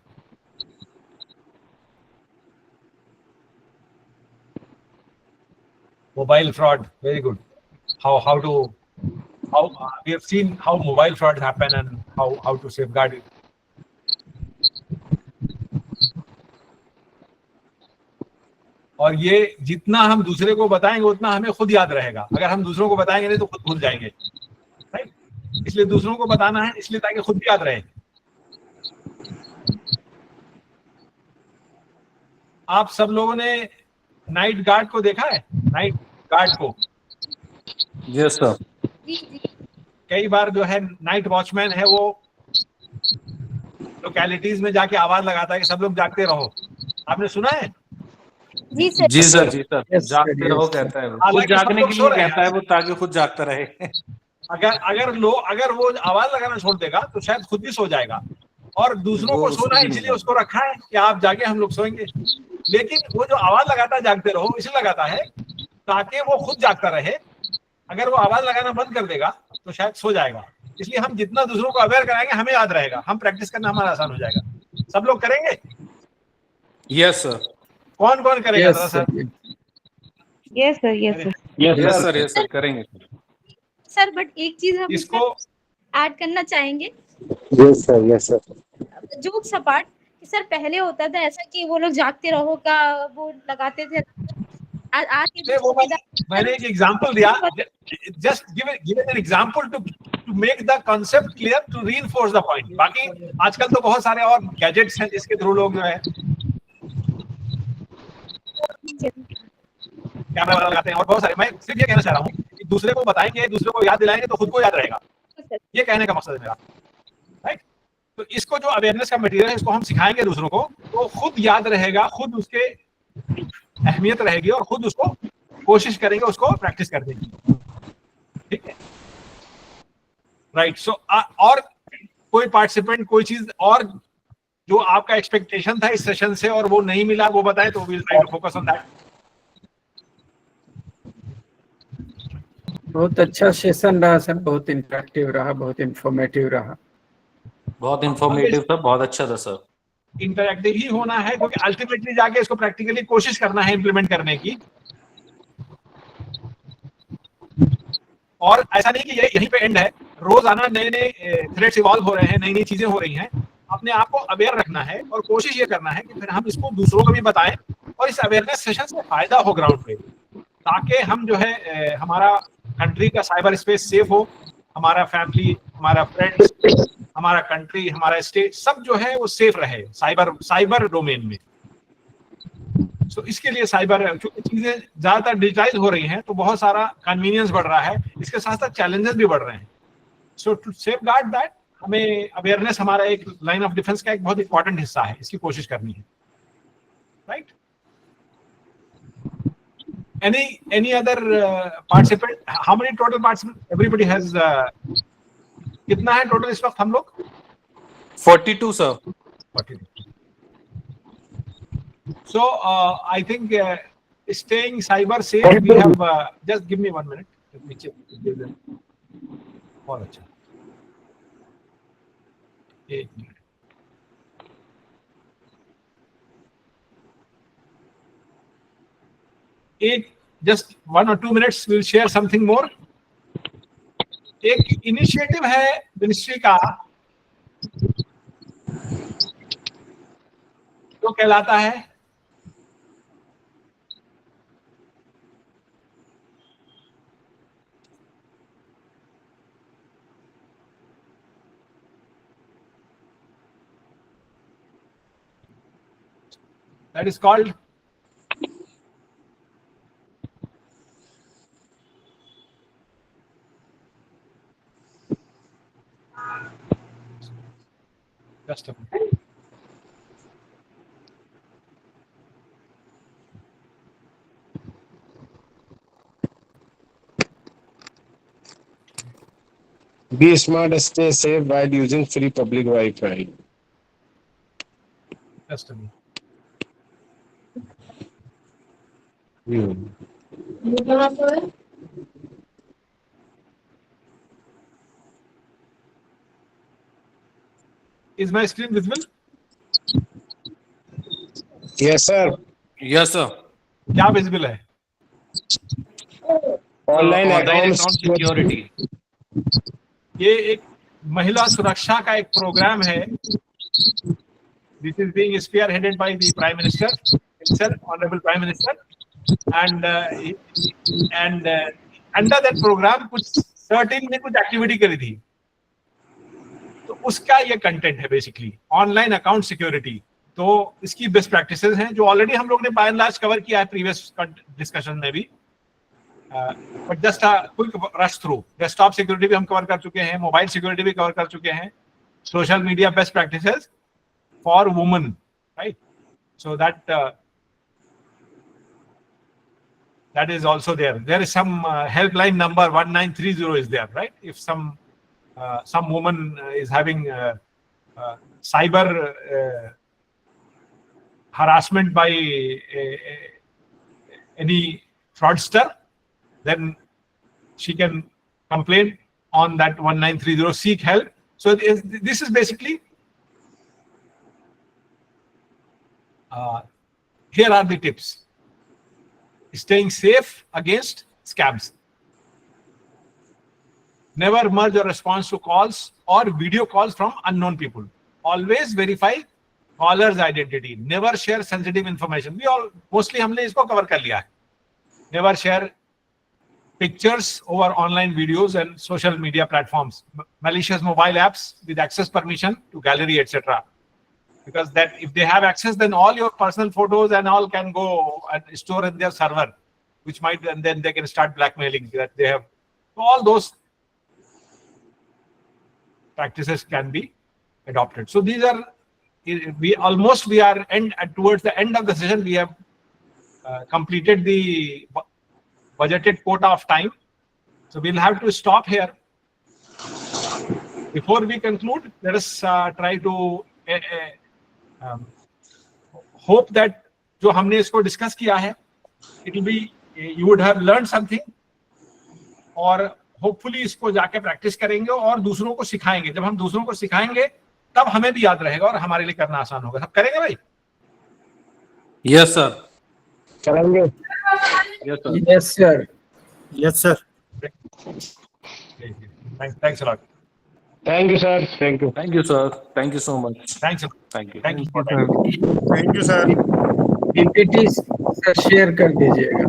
Mobile fraud, very good. How we have seen how mobile frauds happen and how to safeguard it. और ये जितना हम दूसरे को बताएंगे उतना हमें खुद याद रहेगा. अगर हम दूसरों को बताएंगे नहीं तो खुद भूल जाएंगे. राइट? इसलिए दूसरों को बताना है, इसलिए ताकि खुद भी याद रहे. आप सब लोगों ने नाइट गार्ड को देखा है? नाइट गार्ड को यस सर. कई बार जो है नाइट वॉचमैन है वो लोकेलिटीज में जाके आवाज लगाता है कि सब लोग जागते रहो. आपने सुना है? जी सर. जी सर. जी सर. Yes, जागते sir, रहो yes, sir. कहता है वो. खुद हालांकि सब जागने लोग के सो लिए रहे हैं. कहता है वो, ताकि खुद जागता रहे. अगर वो आवाज लगाना छोड़ देगा तो शायद खुद भी सो जाएगा. और दूसरों वो को उसको सोना भी है, नहीं इसलिए उसको रखा है कि आप जागे हम लोग सोएंगे. लेकिन वो जो आवाज लगाता है जागते रहो, इसलिए लगाता है ताकि वो खुद जागता रहे. अगर वो आवाज लगाना बंद कर देगा तो शायद सो जाएगा. इसलिए हम जितना दूसरों को अवेयर कराएंगे हमें याद रहेगा. हम प्रैक्टिस करना हमारा आसान हो जाएगा. सब लोग करेंगे? Yes sir. कौन कौन करेगा Yes, जरा sir. Sir? Yes, sir. Yes, sir. Yes, yes sir. Sir. Yes sir. करेंगे. सर बट एक चीज हम इसको ऐड करना चाहेंगे, Yes, sir. Yes, sir. Joke सपाट, कि सर पहले होता था ऐसा कि वो लोग जागते रहो का वो लगाते थे. आज की नहीं, वो मैंने एक एग्जांपल दिया. Just give an example to make the concept clear, to reinforce the point. बाकी आजकल तो बहुत सारे और गैजेट्स हैं जिसके थ्रू लोग जो है कैमरा वाला लगाते हैं और बहुत सारे. मैं सिर्फ ये कहना चाह रहा हूँ कि दूसरे को बताएंगे, दूसरे को याद दिलाएंगे तो खुद को याद रहेगा. ये कहने का मकसद है मेरा. राइट? तो इसको जो अवेयरनेस का मटेरियल है इसको हम सिखाएंगे दूसरों को, तो खुद याद रहेगा, खुद उसके अहमियत रहेगी और खुद उसको कोशिश करेंगे उसको प्रैक्टिस करने की. ठीक है? राइट. सो और कोई पार्टिसिपेंट कोई चीज और जो आपका एक्सपेक्टेशन था इस सेशन से और वो नहीं मिला वो बताएं तो we will try to focus on that. बहुत अच्छा सेशन रहा सर, बहुत इंटरेक्टिव रहा, बहुत इंफॉर्मेटिव रहा. बहुत इंफॉर्मेटिव था, बहुत अच्छा था सर. इंटरैक्टिव ही होना है क्योंकि अल्टीमेटली जाके इसको प्रैक्टिकली कोशिश करना है इंप्लीमेंट करने की. और ऐसा नहीं कि ये यहीं पे एंड है. रोजाना नए नए थ्रेड्स इवॉल्व हो रहे हैं, नई नई चीजें हो रही हैं. अपने आप को अवेयर रखना है और कोशिश ये करना है कि फिर हम इसको दूसरों को भी बताएं और इस अवेयरनेस सेशन से फायदा हो ग्राउंड पे, ताकि हम जो है हमारा कंट्री का साइबर स्पेस सेफ हो, हमारा फैमिली, हमारा फ्रेंड्स, हमारा कंट्री, हमारा स्टेट सब जो है वो सेफ रहे साइबर डोमेन में. सो इसके लिए साइबर, क्योंकि चीजें ज्यादातर डिजिटाइज हो रही हैं तो बहुत सारा कन्वीनियंस बढ़ रहा है, इसके साथ साथ चैलेंजेस भी बढ़ रहे हैं. सो टू सेफगार्ड दैट हमें अवेयरनेस हमारा एक लाइन ऑफ डिफेंस का एक बहुत इंपॉर्टेंट हिस्सा है. इसकी कोशिश करनी है. Right? any other participant? How many total participants? Everybody has कितना है टोटल इस वक्त हम लोग? 42 sir. 42. So I think staying cyber safe, we have just give me 1 minute. Let me check. बहुत अच्छा. 1 minute. just 1 or 2 minutes we'll share something more. एक initiative है मिनिस्ट्री का जो कहलाता है that is called just a minute. Be smart, stay safe while using free public Wi-Fi. Just a minute. Is my screen visible? Yes, sir. Yes, sir. क्या visible है? Online Online accounts account security. ये एक महिला सुरक्षा का एक programme है. This is being spearheaded by the Prime Minister himself, Honorable Prime Minister, and under that program कुछ 13 ने कुछ एक्टिविटी करी थी. तो उसका ये कंटेंट है बेसिकली ऑनलाइन अकाउंट सिक्योरिटी. तो इसकी बेस्ट प्रैक्टिसेस हैं जो ऑलरेडी हम लोग ने बाय एंड लार्ज कवर किया है प्रीवियस डिस्कशन में भी. But just quick rush through. Desktop security भी हम कवर कर चुके हैं, मोबाइल सिक्योरिटी भी कवर कर चुके हैं, social media best practices for women, right? So that is also there. There is some helpline number 1930 is there, right? If some woman is having cyber harassment by any fraudster, then she can complain on that 1930, seek help. So this is basically here are the tips. Staying safe against scams. Never merge your response to calls or video calls from unknown people. Always verify caller's identity. Never share sensitive information. We all mostly हमने इसको cover कर लिया है. Never share pictures over online videos and social media platforms. Malicious mobile apps with access permission to gallery, etc. Because that if they have access, then all your personal photos and all can go and store in their server, which might, and then they can start blackmailing that they have. All those practices can be adopted. So these are, we are towards the end of the session. We have completed the budgeted quota of time. So we'll have to stop here. Before we conclude, let us try to hope that जो हमने इसको discuss किया है, it will be, you would have learned something, और hopefully इसको जाके practice करेंगे और दूसरों को सिखाएंगे. जब हम दूसरों को सिखाएंगे तब हमें भी याद रहेगा और हमारे लिए करना आसान होगा. सब करेंगे भाई? Yes, sir. करेंगे. Yes, sir. Yes, sir. Yes, sir. Thanks a lot. Thank you, sir. Thank you. Thank you, sir. Thank you so much. Thanks a lot. Thank you. Thank you. Thank you, sir. PPT share कर दीजिएगा.